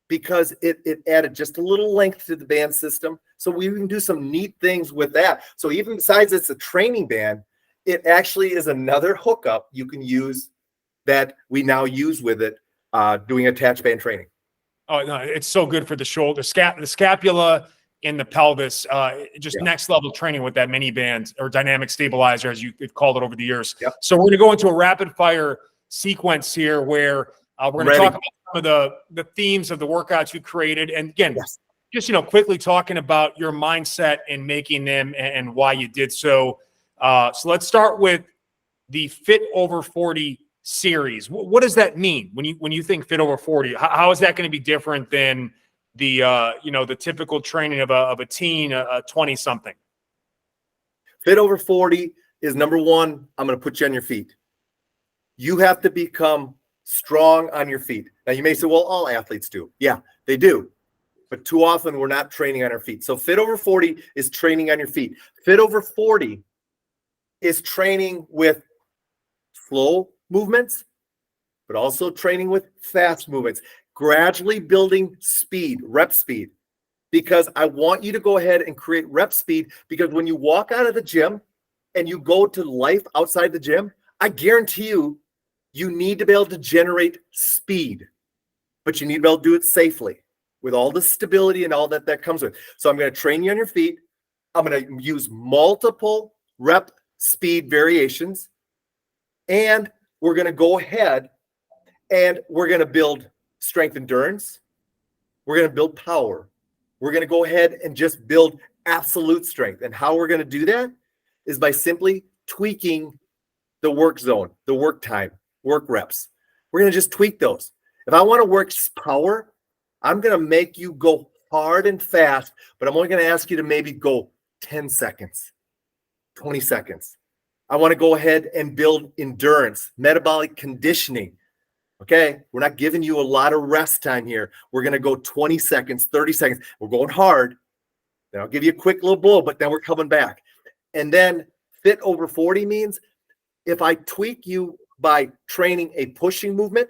Speaker 2: because it added just a little length to the band system. So we can do some neat things with that. So even besides it's a training band, it actually is another hookup you can use that we now use with it, doing attached band training.
Speaker 1: Oh no, it's so good for the shoulder, the scapula, and the pelvis. Next level training with that mini band or dynamic stabilizer, as you've called it over the years.
Speaker 2: Yep.
Speaker 1: So we're going to go into a rapid fire sequence here, where we're going to talk about some of the themes of the workouts you created, and again, just quickly talking about your mindset in making them and why you did so. So let's start with the Fit Over 40 series. What does that mean when you think Fit Over 40? How is that going to be different than the the typical training of a teen, a 20-something?
Speaker 2: Fit Over 40 is number one. I'm going to put you on your feet. You have to become strong on your feet. Now you may say, well, all athletes do. Yeah, they do. But too often we're not training on our feet. So Fit Over 40 is training on your feet. Fit Over 40 is training with slow movements, but also training with fast movements, gradually building speed, rep speed, because I want you to go ahead and create rep speed, because when you walk out of the gym and you go to life outside the gym, I guarantee you need to be able to generate speed, but you need to be able to do it safely with all the stability and all that comes with. So I'm going to train you on your feet. I'm going to use multiple rep speed variations, and we're going to go ahead and we're going to build strength endurance. We're going to build power. We're going to go ahead and just build absolute strength. And how we're going to do that is by simply tweaking the work zone, the work time, work reps. We're going to just tweak those. If I want to work power, I'm going to make you go hard and fast, but I'm only going to ask you to maybe go 10 seconds, 20 seconds. I want to go ahead and build endurance, metabolic conditioning. Okay, we're not giving you a lot of rest time here. We're going to go 20 seconds, 30 seconds. We're going hard. Then I'll give you a quick little blow, but then we're coming back. And then fit over 40 means if I tweak you by training a pushing movement,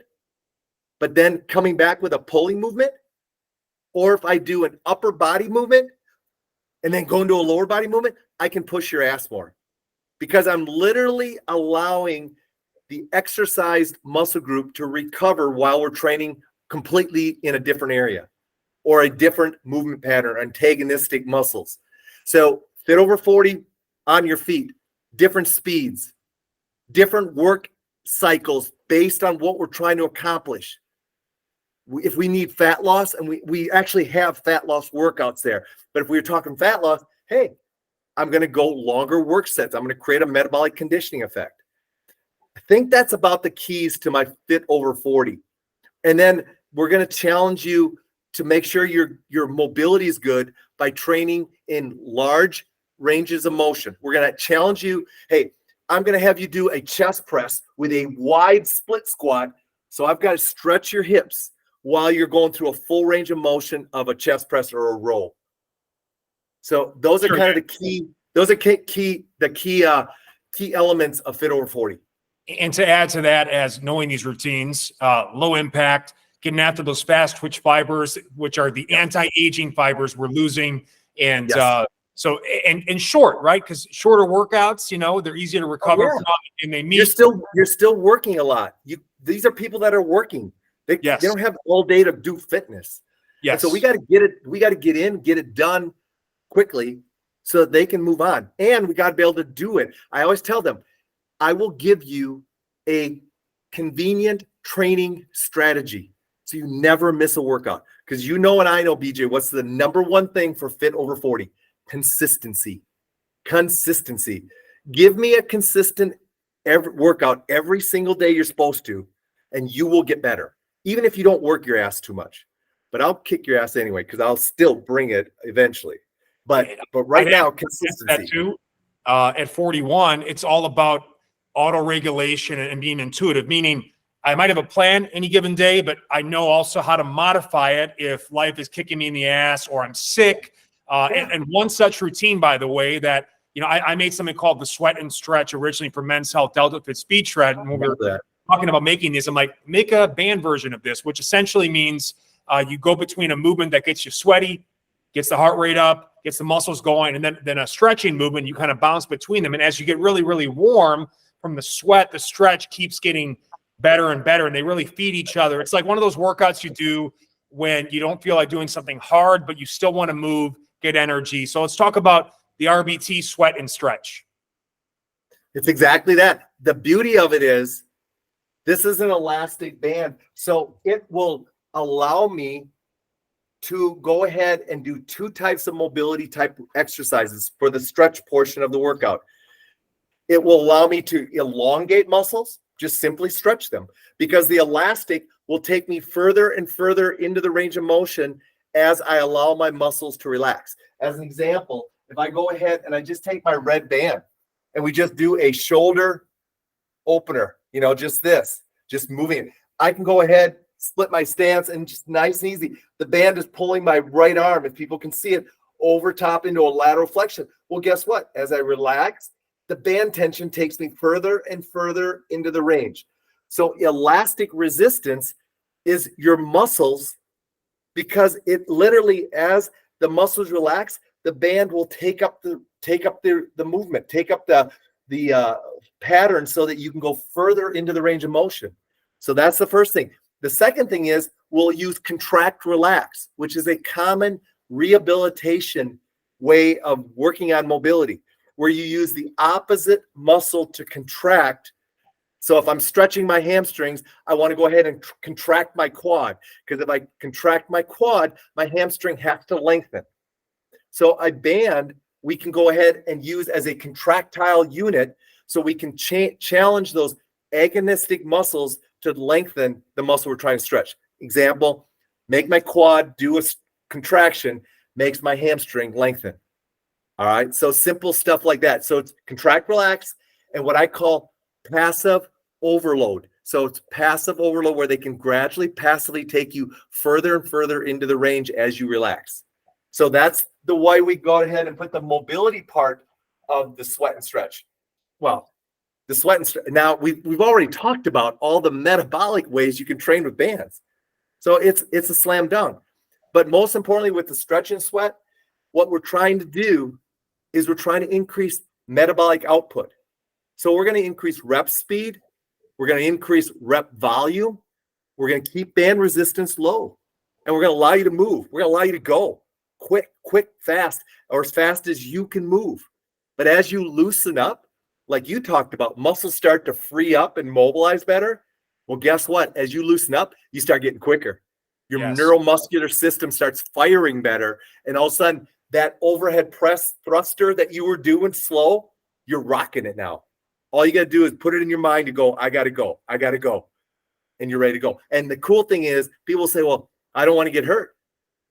Speaker 2: but then coming back with a pulling movement, or if I do an upper body movement and then go into a lower body movement, I can push your ass more because I'm literally allowing the exercised muscle group to recover while we're training completely in a different area or a different movement pattern, antagonistic muscles. So fit over 40 on your feet, different speeds, different work cycles based on what we're trying to accomplish. If we need fat loss, and we actually have fat loss workouts there, but if we were talking fat loss, hey, I'm going to go longer work sets. I'm going to create a metabolic conditioning effect. I think that's about the keys to my fit over 40. And then we're going to challenge you to make sure your mobility is good by training in large ranges of motion. We're going to challenge you. Hey, I'm going to have you do a chest press with a wide split squat. So I've got to stretch your hips while you're going through a full range of motion of a chest press or a row. So those are kind of the key elements of fit over 40.
Speaker 1: And to add to that, as knowing these routines, low impact, getting after those fast twitch fibers, which are the anti-aging fibers we're losing. And so short, right? Because shorter workouts, they're easier to recover from, and they meet.
Speaker 2: You're still working a lot. These are people that are working. They don't have all day to do fitness. Yes. And so we got to get it. We got to get it done quickly so that they can move on. And we got to be able to do it. I always tell them, I will give you a convenient training strategy so you never miss a workout. Because and I know, BJ, what's the number one thing for fit over 40? Consistency. Give me a consistent workout every single day you're supposed to, and you will get better. Even if you don't work your ass too much. But I'll kick your ass anyway because I'll still bring it eventually. But right now, consistency.
Speaker 1: That too. At 41, it's all about auto-regulation and being intuitive, meaning I might have a plan any given day, but I know also how to modify it if life is kicking me in the ass or I'm sick. And one such routine, by the way, that I made something called the sweat and stretch originally for Men's Health Delta Fit Speed Shred. And when we were talking about making this, I'm like, make a band version of this, which essentially means you go between a movement that gets you sweaty, gets the heart rate up, gets the muscles going, and then a stretching movement, you kind of bounce between them. And as you get really, really warm from the sweat, the stretch keeps getting better and better, and they really feed each other. It's like one of those workouts you do when you don't feel like doing something hard, but you still want to move, get energy. So let's talk about the RBT sweat and stretch.
Speaker 2: It's exactly that. The beauty of it is this is an elastic band, so it will allow me to go ahead and do two types of mobility type exercises for the stretch portion of the workout. It will allow me to elongate muscles, just simply stretch them, because the elastic will take me further and further into the range of motion as I allow my muscles to relax. As an example, if I go ahead and I just take my red band and we just do a shoulder opener, just this, just moving it. I can go ahead, split my stance, and just nice and easy. The band is pulling my right arm, if people can see it, over top into a lateral flexion. Well, guess what? As I relax, the band tension takes me further and further into the range. So elastic resistance is your muscles, because it literally, as the muscles relax, the band will take up the movement, take up the pattern so that you can go further into the range of motion. So that's the first thing. The second thing is we'll use contract relax, which is a common rehabilitation way of working on mobility, where you use the opposite muscle to contract So if I'm stretching my hamstrings, I want to go ahead and contract my quad, because if I contract my quad, my hamstring has to lengthen. So a band we can go ahead and use as a contractile unit, so we can challenge those agonistic muscles to lengthen the muscle we're trying to stretch. Example, make my quad do a contraction, makes my hamstring lengthen. All right, so simple stuff like that. So it's contract, relax, and what I call passive overload. So it's passive overload where they can gradually, passively take you further and further into the range as you relax. So that's the way we go ahead and put the mobility part of the sweat and stretch. Well, the sweat and stretch. Now we've already talked about all the metabolic ways you can train with bands. So it's a slam dunk. But most importantly, with the stretch and sweat, what we're trying to do is we're trying to increase metabolic output. So we're going to increase rep speed. We're going to increase rep volume. We're going to keep band resistance low. And we're going to allow you to move. We're going to allow you to go quick, fast, or as fast as you can move. But as you loosen up, like you talked about, muscles start to free up and mobilize better. Well, guess what? As you loosen up, you start getting quicker. Your neuromuscular system starts firing better. And all of a sudden, that overhead press thruster that you were doing slow, you're rocking it now. All you got to do is put it in your mind to go, I got to go. And you're ready to go. And the cool thing is, people say, well, I don't want to get hurt.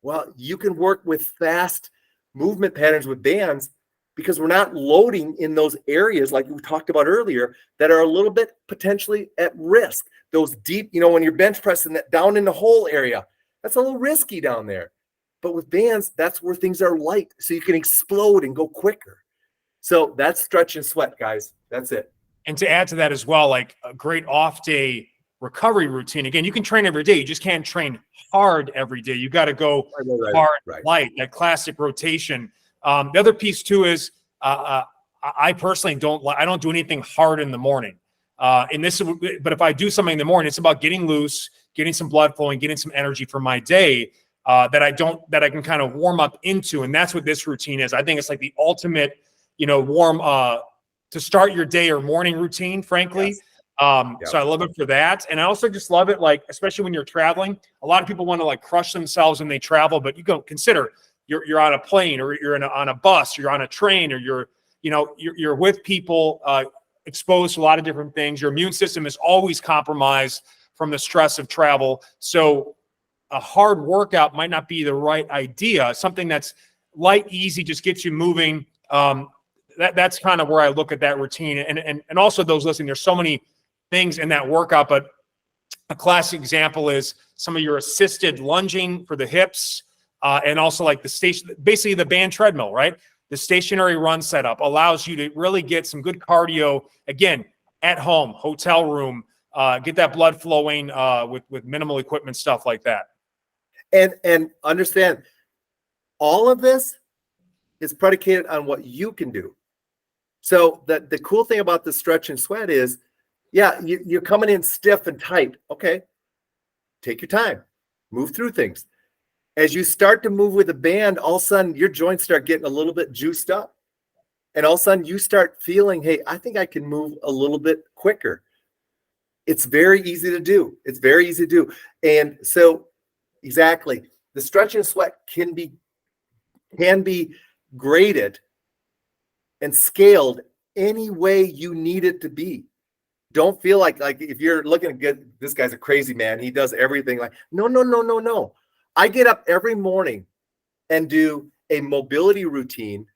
Speaker 2: Well, you can work with fast movement patterns with bands, because we're not loading in those areas like we talked about earlier that are a little bit potentially at risk. Those deep, when you're bench pressing that down in the hole area, that's a little risky down there. But with bands, that's where things are light, so you can explode and go quicker. So that's stretch and sweat, guys. That's it.
Speaker 1: And to add to that as well, like a great off day recovery routine. Again, you can train every day. You just can't train hard every day. You got to go hard, light, that classic rotation. The other piece too is I personally I don't do anything hard in the morning. But if I do something in the morning, it's about getting loose, getting some blood flowing, getting some energy for my day that I can kind of warm up into. And that's what this routine is. I think it's like the ultimate, warm to start your day or morning routine, frankly. Yes. So I love it for that. And I also just love it, like, especially when you're traveling, a lot of people want to like crush themselves when they travel, but you go consider you're on a plane, or you're on a bus, or you're on a train, or you're with people exposed to a lot of different things. Your immune system is always compromised from the stress of travel. So a hard workout might not be the right idea. Something that's light, easy, just gets you moving. That's kind of where I look at that routine. And also those listening, there's so many things in that workout, but a classic example is some of your assisted lunging for the hips, and also like basically the band treadmill, right? The stationary run setup allows you to really get some good cardio, again, at home, hotel room, get that blood flowing with minimal equipment, stuff like that.
Speaker 2: And understand, all of this is predicated on what you can do. So the cool thing about the stretch and sweat is, you're coming in stiff and tight. Okay, take your time, move through things. As you start to move with a band, all of a sudden your joints start getting a little bit juiced up. And all of a sudden you start feeling, hey, I think I can move a little bit quicker. It's very easy to do. And so exactly, the stretch and sweat can be graded and scaled any way you need it to be. Don't feel like if you're looking at this guy's a crazy man, he does everything like, no. I get up every morning and do a mobility routine,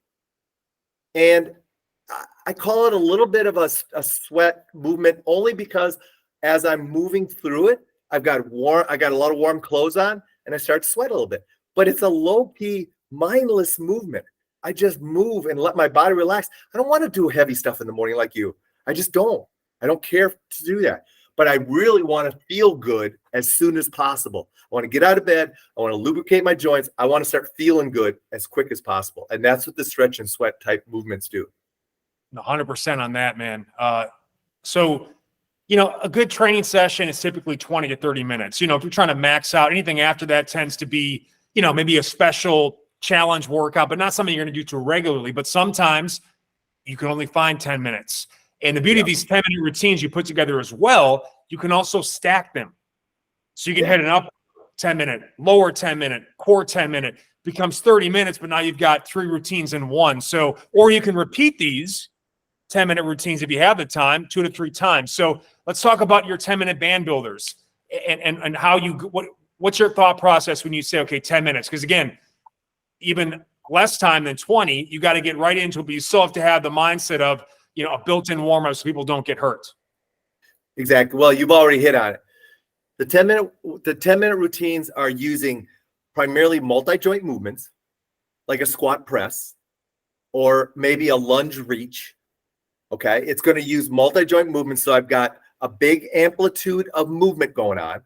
Speaker 2: and I call it a little bit of a sweat movement, only because as I'm moving through it, I got a lot of warm clothes on, and I start to sweat a little bit. But it's a low-key, mindless movement. I just move and let my body relax. I don't want to do heavy stuff in the morning like you. I just don't. I don't care to do that. But I really want to feel good as soon as possible. I want to get out of bed. I want to lubricate my joints. I want to start feeling good as quick as possible. And that's what the stretch and sweat type movements do.
Speaker 1: 100% on that, man. So, a good training session is typically 20 to 30 minutes. If you're trying to max out, anything after that tends to be, maybe a special challenge workout, but not something you're going to do too regularly. But sometimes you can only find 10 minutes. And the beauty of these 10-minute routines you put together as well, you can also stack them. So you can hit an up 10-minute, lower 10-minute, core 10-minute, becomes 30 minutes, but now you've got 3 routines in one. So, or you can repeat these 10-minute routines if you have the time, 2 to 3 times. So let's talk about your 10-minute band builders and how what's your thought process when you say, okay, 10 minutes? Because again, even less time than 20, you got to get right into it, but you still have to have the mindset of, a built-in warm-up so people don't get hurt.
Speaker 2: Exactly. Well, you've already hit on it. The 10-minute routines are using primarily multi-joint movements, like a squat press or maybe a lunge reach. Okay. It's going to use multi-joint movements. So I've got a big amplitude of movement going on.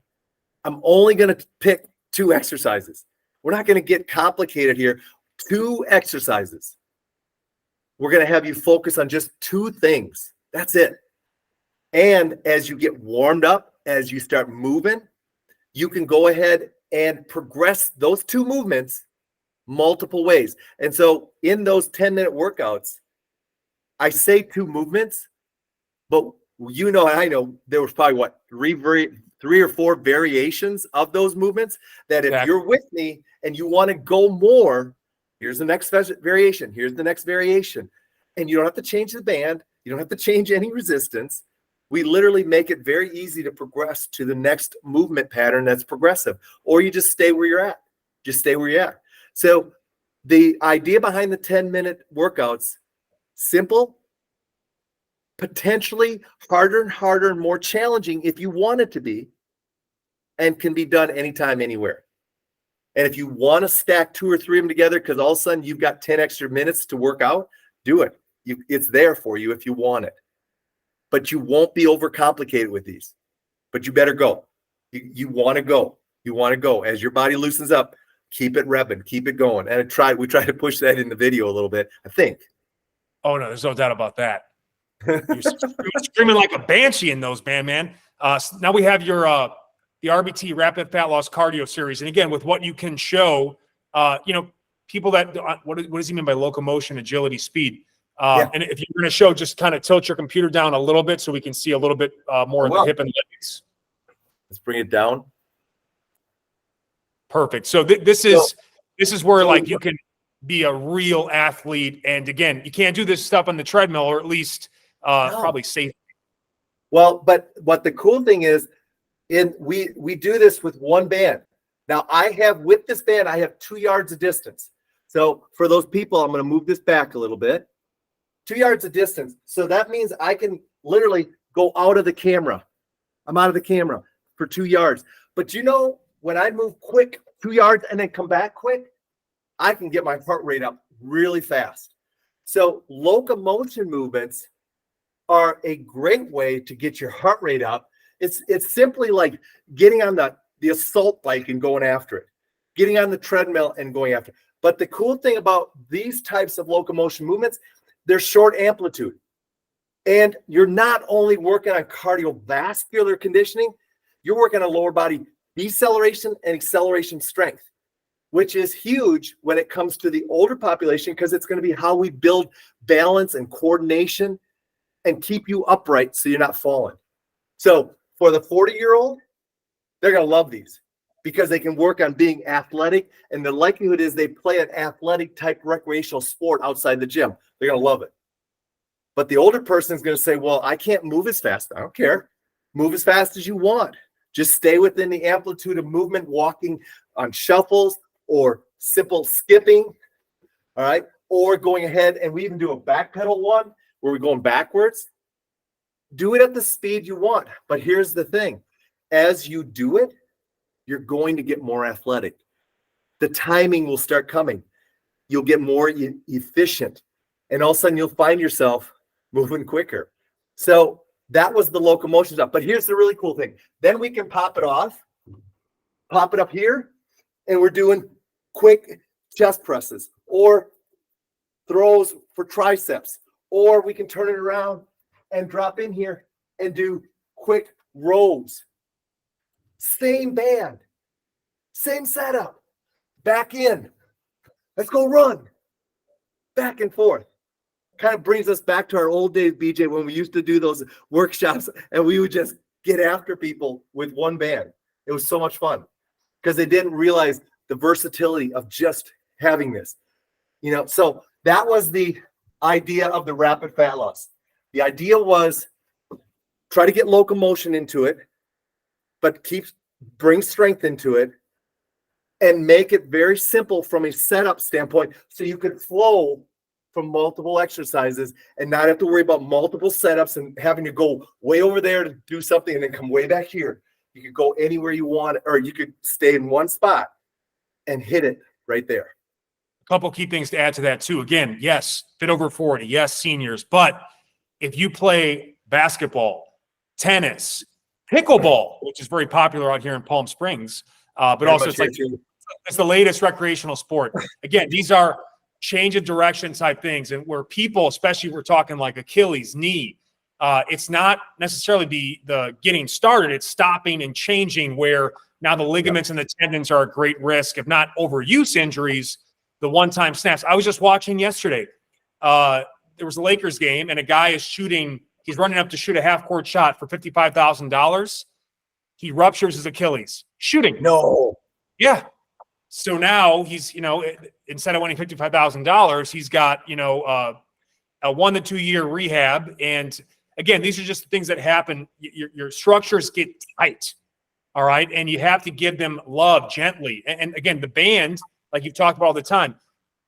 Speaker 2: I'm only going to pick 2 exercises. We're not going to get complicated here. 2 exercises. We're going to have you focus on just 2 things. That's it. And as you get warmed up, as you start moving, you can go ahead and progress those 2 movements multiple ways. And so in those 10-minute workouts, I say 2 movements, but and I know there was probably 3 or 4 variations of those movements that if you're with me and you want to go more, here's the next variation. Here's the next variation. And you don't have to change the band. You don't have to change any resistance. We literally make it very easy to progress to the next movement pattern that's progressive, or you just stay where you're at. Just stay where you're at. So the idea behind the 10-minute workouts, simple, potentially harder and harder and more challenging if you want it to be, and can be done anytime, anywhere. And if you want to stack 2 or 3 of them together because all of a sudden you've got 10 extra minutes to work out, do it. It's there for you if you want it. But you won't be overcomplicated with these. But you better go. You want to go. You want to go. As your body loosens up, keep it revving, keep it going. And we try to push that in the video a little bit, I think.
Speaker 1: Oh, no, there's no doubt about that. You're screaming like a banshee in those, man. Now we have your the RBT Rapid Fat Loss Cardio Series. And again, with what you can show, people that, what does he mean by locomotion, agility, speed? And if you're going to show, just kind of tilt your computer down a little bit so we can see a little bit more of the hip and legs.
Speaker 2: Let's bring it down.
Speaker 1: Perfect. So this is where like you can be a real athlete. And again, you can't do this stuff on the treadmill, or at least probably safe.
Speaker 2: Well, but what the cool thing is, we do this with 1 band. Now with this band, I have 2 yards of distance. So for those people, I'm going to move this back a little bit. 2 yards of distance. So that means I can literally go out of the camera. I'm out of the camera for 2 yards. But when I move quick 2 yards and then come back quick, I can get my heart rate up really fast. So locomotion movements are a great way to get your heart rate up. It's simply like getting on the assault bike and going after it, getting on the treadmill and going after it. But the cool thing about these types of locomotion movements, they're short amplitude. And you're not only working on cardiovascular conditioning, you're working on lower body deceleration and acceleration strength, which is huge when it comes to the older population, because it's going to be how we build balance and coordination and keep you upright so you're not falling. So for the 40-year-old, they're going to love these because they can work on being athletic. And the likelihood is they play an athletic type recreational sport outside the gym. They're going to love it. But the older person is going to say, well, I can't move as fast. I don't care. Move as fast as you want. Just stay within the amplitude of movement, walking on shuffles or simple skipping. All right. Or going ahead, and we even do a back pedal one where we're going backwards. Do it at the speed you want. But here's the thing. As you do it, you're going to get more athletic. The timing will start coming. You'll get more efficient. And all of a sudden you'll find yourself moving quicker. So that was the locomotion stuff. But here's the really cool thing. Then we can pop it off, pop it up here, and we're doing quick chest presses or throws for triceps. Or we can turn it around and drop in here and do quick rows. Same band, same setup, back in. Let's go run. Back and forth. kind of brings us back to our old days, BJ, when we used to do those workshops and we would just get after people with one band. It was so much fun because they didn't realize the versatility of just having this. So that was the idea of the rapid fat loss. The idea was try to get locomotion into it, but bring strength into it and make it very simple from a setup standpoint so you could flow from multiple exercises and not have to worry about multiple setups and having to go way over there to do something and then come way back here. You could go anywhere you want, or you could stay in one spot and hit it right there.
Speaker 1: A couple key things to add to that too. Again, yes, fit over 40, yes, seniors, but if you play basketball, tennis, pickleball, which is very popular out here in Palm Springs, but very also it's the latest recreational sport. Again, these are change of direction type things, and where people, especially we're talking like Achilles, knee, it's not necessarily the getting started, it's stopping and changing, where now the ligaments and the tendons are at great risk, if not overuse injuries, the one-time snaps. I was just watching yesterday. There was a Lakers game, and a guy is shooting. He's running up to shoot a half-court shot for $55,000. He ruptures his Achilles shooting.
Speaker 2: No.
Speaker 1: Yeah. So now he's, instead of winning $55,000, he's got, a 1 to 2 year rehab. And again, these are just things that happen. Your structures get tight. All right. And you have to give them love gently. And again, the band, like you've talked about all the time,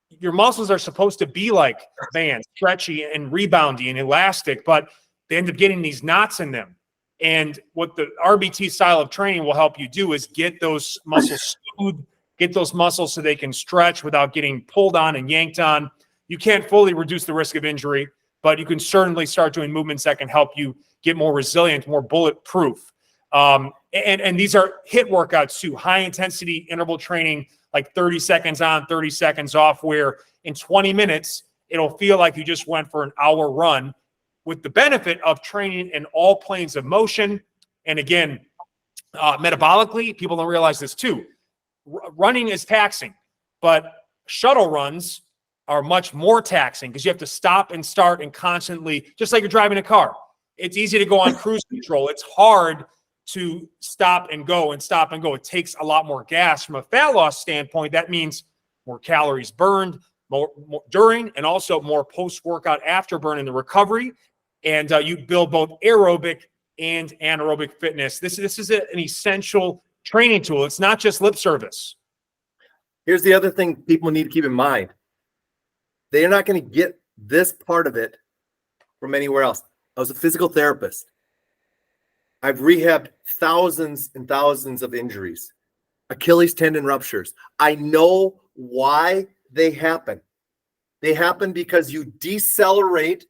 Speaker 1: your muscles are supposed to be like bands, stretchy and reboundy and elastic, but they end up getting these knots in them. And what the RBT style of training will help you do is get those muscles smooth, get those muscles so they can stretch without getting pulled on and yanked on. You can't fully reduce the risk of injury, but you can certainly start doing movements that can help you get more resilient, more bulletproof. And these are HIIT workouts too, high intensity interval training, like 30 seconds on, 30 seconds off, where in 20 minutes, it'll feel like you just went for an hour run, with the benefit of training in all planes of motion. And again, metabolically, people don't realize this too. Running is taxing, but shuttle runs are much more taxing because you have to stop and start and constantly, just like you're driving a car. It's easy to go on cruise control. It's hard to stop and go and stop and go. It takes a lot more gas. From a fat loss standpoint, that means more calories burned, more during, and also more post-workout afterburn in the recovery. And you build both aerobic and anaerobic fitness. This is an essential training tool. It's not just lip service.
Speaker 2: Here's the other thing people need to keep in mind. They're not going to get this part of it from anywhere else. I was a physical therapist. I've rehabbed thousands and thousands of injuries, Achilles tendon ruptures. I know why they happen. They happen because you decelerate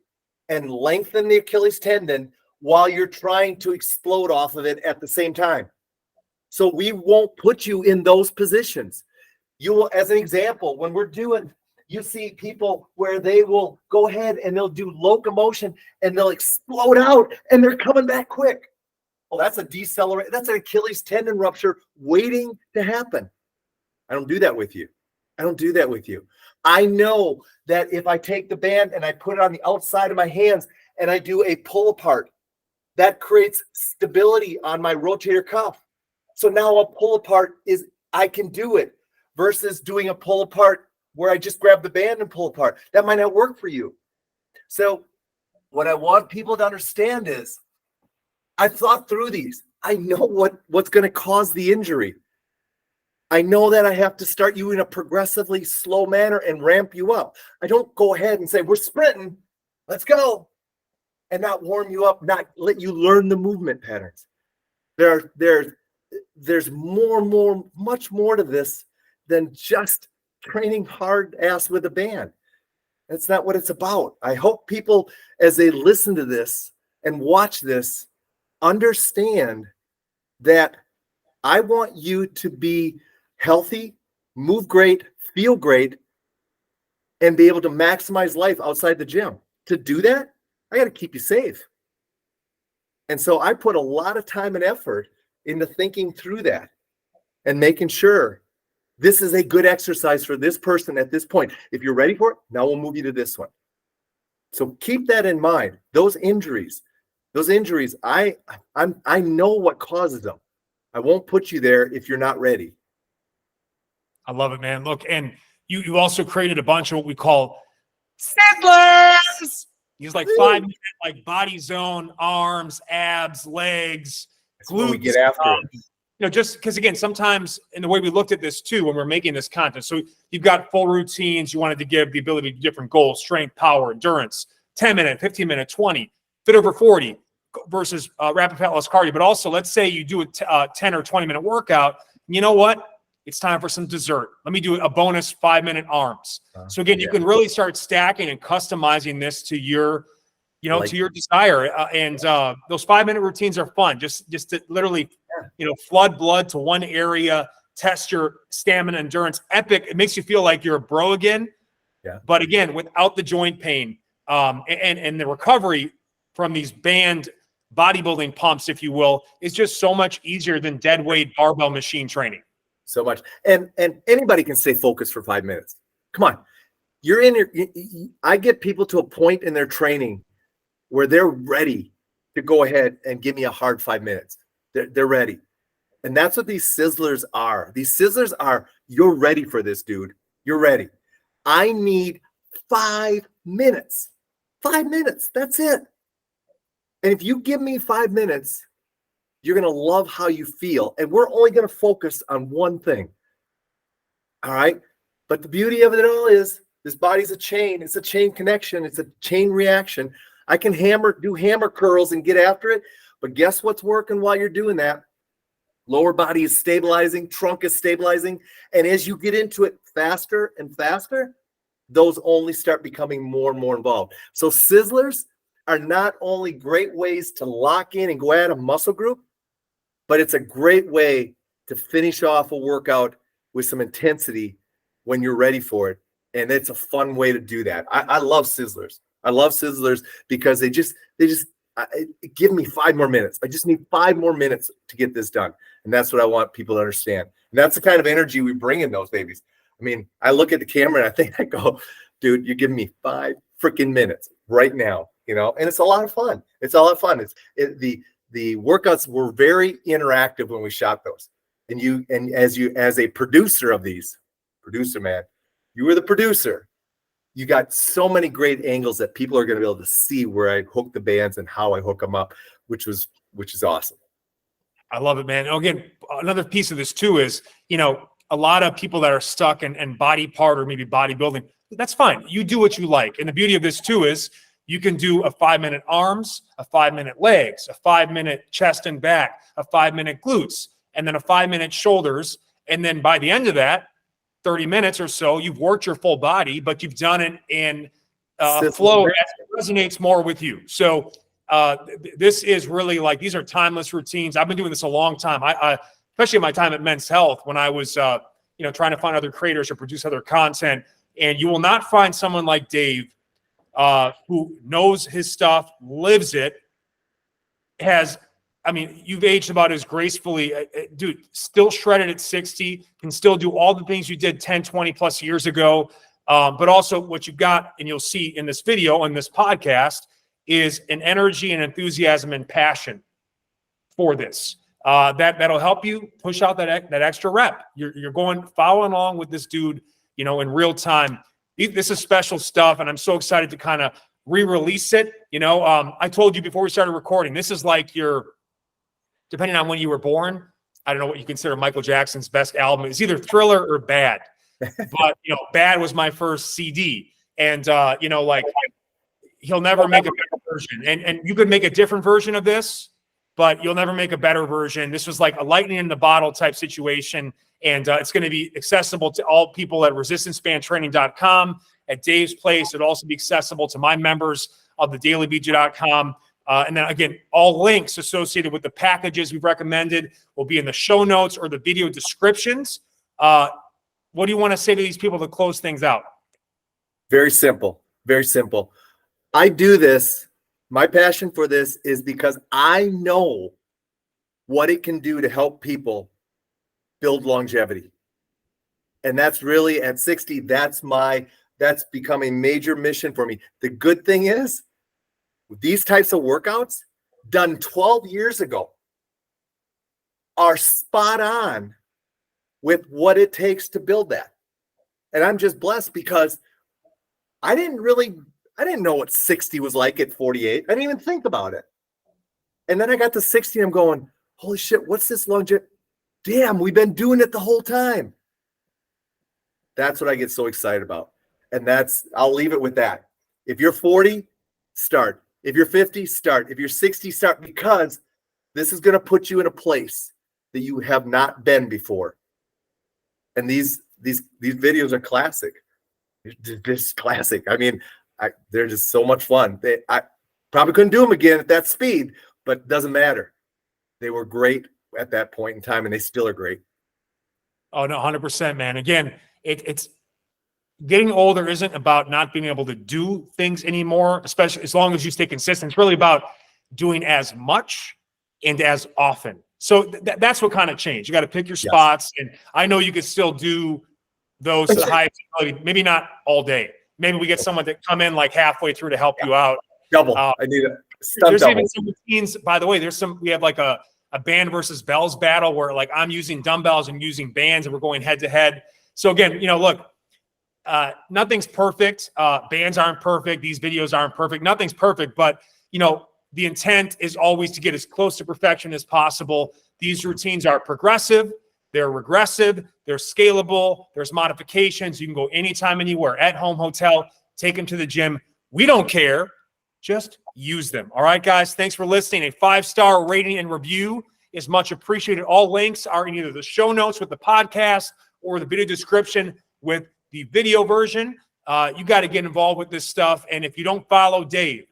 Speaker 2: and lengthen the Achilles tendon while you're trying to explode off of it at the same time. So we won't put you in those positions. You will, as an example, when we're doing, you see people where they will go ahead and they'll do locomotion and they'll explode out and they're coming back quick. Well, that's a decelerate. That's an Achilles tendon rupture waiting to happen. I don't do that with you. I don't do that with you. I know that if I take the band and I put it on the outside of my hands and I do a pull apart, that creates stability on my rotator cuff. So now a pull apart is, I can do it, versus doing a pull apart where I just grab the band and pull apart. That might not work for you. So what I want people to understand is I've thought through these. I know what's going to cause the injury. I know that I have to start you in a progressively slow manner and ramp you up. I don't go ahead and say, we're sprinting, let's go, and not warm you up, not let you learn the movement patterns. There's much more to this than just training hard ass with a band. That's not what it's about. I hope people, as they listen to this and watch this, understand that I want you to be healthy, move great, feel great, and be able to maximize life outside the gym. To do that, I got to keep you safe. And so I put a lot of time and effort into thinking through that and making sure this is a good exercise for this person at this point. If you're ready for it, now we'll move you to this one. So keep that in mind. Those injuries, I know what causes them. I won't put you there if you're not ready.
Speaker 1: I love it, man. Look, and you also created a bunch of what we call sizzlers. These like 5-minute like body zone, arms, abs, legs,
Speaker 2: That's
Speaker 1: glutes.
Speaker 2: when we get after it.
Speaker 1: Just because, again, sometimes in the way we looked at this too, when we're making this content, so you've got full routines. You wanted to give the ability to different goals: strength, power, endurance, 10-minute, 15-minute, 20, fit over 40 versus rapid fat loss cardio. But also, let's say you do a 10 or 20-minute workout. You know what? It's time for some dessert. Let me do a bonus 5-minute arms. So again, you can really start stacking and customizing this to your, to your desire. And those 5-minute routines are fun. Just to literally, flood blood to one area, test your stamina, endurance. Epic. It makes you feel like you're a bro again.
Speaker 2: Yeah.
Speaker 1: But again, without the joint pain and the recovery from these banned bodybuilding pumps, if you will, is just so much easier than dead weight barbell machine training.
Speaker 2: So much. And anybody can stay focused for 5 minutes. Come on. You're in your, I get people to a point in their training where they're ready to go ahead and give me a hard 5 minutes. They're ready. And that's what these sizzlers are. These sizzlers are, you're ready for this, dude. You're ready. I need 5 minutes. 5 minutes. That's it. And if you give me 5 minutes, you're going to love how you feel. And we're only going to focus on one thing. All right. But the beauty of it all is this body's a chain. It's a chain connection. It's a chain reaction. I can do hammer curls and get after it. But guess what's working while you're doing that? Lower body is stabilizing. Trunk is stabilizing. And as you get into it faster and faster, those only start becoming more and more involved. So sizzlers are not only great ways to lock in and go at a muscle group, but it's a great way to finish off a workout with some intensity when you're ready for it. And it's a fun way to do that. I love sizzlers. I love sizzlers because they just give me 5 more minutes. I just need 5 more minutes to get this done. And that's what I want people to understand. And that's the kind of energy we bring in those babies. I mean, I look at the camera and I go, dude, you're giving me 5 freaking minutes right now, and it's a lot of fun. It's a lot of fun. The workouts were very interactive when we shot those. And as a producer of these, man, you were the producer. You got so many great angles that people are going to be able to see where I hook the bands and how I hook them up, which is awesome.
Speaker 1: I love it, man. Again, another piece of this too is, a lot of people that are stuck in body part or maybe bodybuilding, that's fine. You do what you like. And the beauty of this too is you can do a 5-minute arms, a 5-minute legs, a 5-minute chest and back, a 5-minute glutes, and then a 5-minute shoulders. And then by the end of that, 30 minutes or so, you've worked your full body, but you've done it in flow that resonates more with you. So this is really like, these are timeless routines. I've been doing this a long time. I especially in my time at Men's Health, when I was, trying to find other creators or produce other content. And you will not find someone like Dave who knows his stuff, lives it, you've aged about as gracefully, dude, still shredded at 60, can still do all the things you did 10, 20 plus years ago. But also what you've got, and you'll see in this video, on this podcast, is an energy and enthusiasm and passion for this. That'll help you push out that extra rep. You're following along with this dude, in real time. This is special stuff, and I'm so excited to kind of re-release it. I told you before we started recording, this is like depending on when you were born, I don't know what you consider Michael Jackson's best album. It's either Thriller or Bad. But, Bad was my first CD. And, he'll never make a better version. And you could make a different version of this, but you'll never make a better version. This was like a lightning in the bottle type situation. And it's going to be accessible to all people at resistancebandtraining.com, at Dave's place. It'll also be accessible to my members of the dailybj.com. And then again, all links associated with the packages we've recommended will be in the show notes or the video descriptions. What do you want to say to these people to close things out?
Speaker 2: Very simple. Very simple. I do this. My passion for this is because I know what it can do to help people build longevity. And that's really at 60, that's my that's become a major mission for me. The good thing is, these types of workouts done 12 years ago are spot on with what it takes to build that. And I'm just blessed because I didn't know what 60 was like at 48. I didn't even think about it. And then I got to 60 and I'm going, holy shit, what's this longevity? Damn, we've been doing it the whole time. That's what I get so excited about. And I'll leave it with that. If you're 40, start. If you're 50, start. If you're 60, start, because this is going to put you in a place that you have not been before. And these videos are classic. They're just classic. I mean, they're just so much fun. I probably couldn't do them again at that speed, but it doesn't matter. They were great at that point in time, and they still are great.
Speaker 1: Oh, no, 100%, man. Again, it's getting older isn't about not being able to do things anymore, especially as long as you stay consistent. It's really about doing as much and as often. So that's what kind of changed. You got to pick your spots. And I know you could still do those to the highest ability, maybe not all day. Maybe we get someone to come in like halfway through to help you out.
Speaker 2: Double. I need a
Speaker 1: There's
Speaker 2: double.
Speaker 1: even some routines, by the way. We have like a band versus bells battle where like I'm using dumbbells and using bands and we're going head to head. So again, look, nothing's perfect. Bands aren't perfect. These videos aren't perfect. Nothing's perfect, but the intent is always to get as close to perfection as possible. These routines are progressive. They're regressive. They're scalable. There's modifications. You can go anytime, anywhere, at home, hotel, take them to the gym. We don't care. Just use them. All right, guys, thanks for listening. A 5-star rating and review is much appreciated. All links are in either the show notes with the podcast or the video description with the video version. You got to get involved with this stuff. And if you don't follow Dave,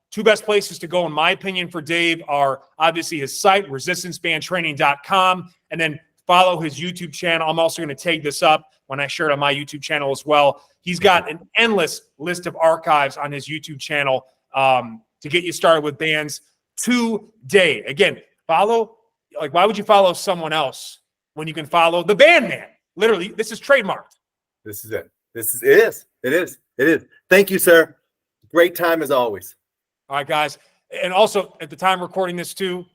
Speaker 1: two best places to go, in my opinion, for Dave are obviously his site, resistancebandtraining.com, and then follow his YouTube channel. I'm also going to take this up when I share it on my YouTube channel as well. He's got an endless list of archives on his YouTube channel to get you started with bands today. Again, follow. Like, why would you follow someone else when you can follow the band man? Literally, this is trademarked.
Speaker 2: This is it. It is. Thank you, sir. Great time as always.
Speaker 1: All right, guys. And also, at the time recording this too,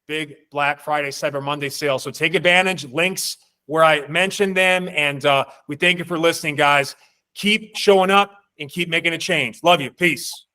Speaker 1: big Black Friday, Cyber Monday sale. So take advantage. Links where I mentioned them. And we thank you for listening, guys. Keep showing up and keep making a change. Love you. Peace.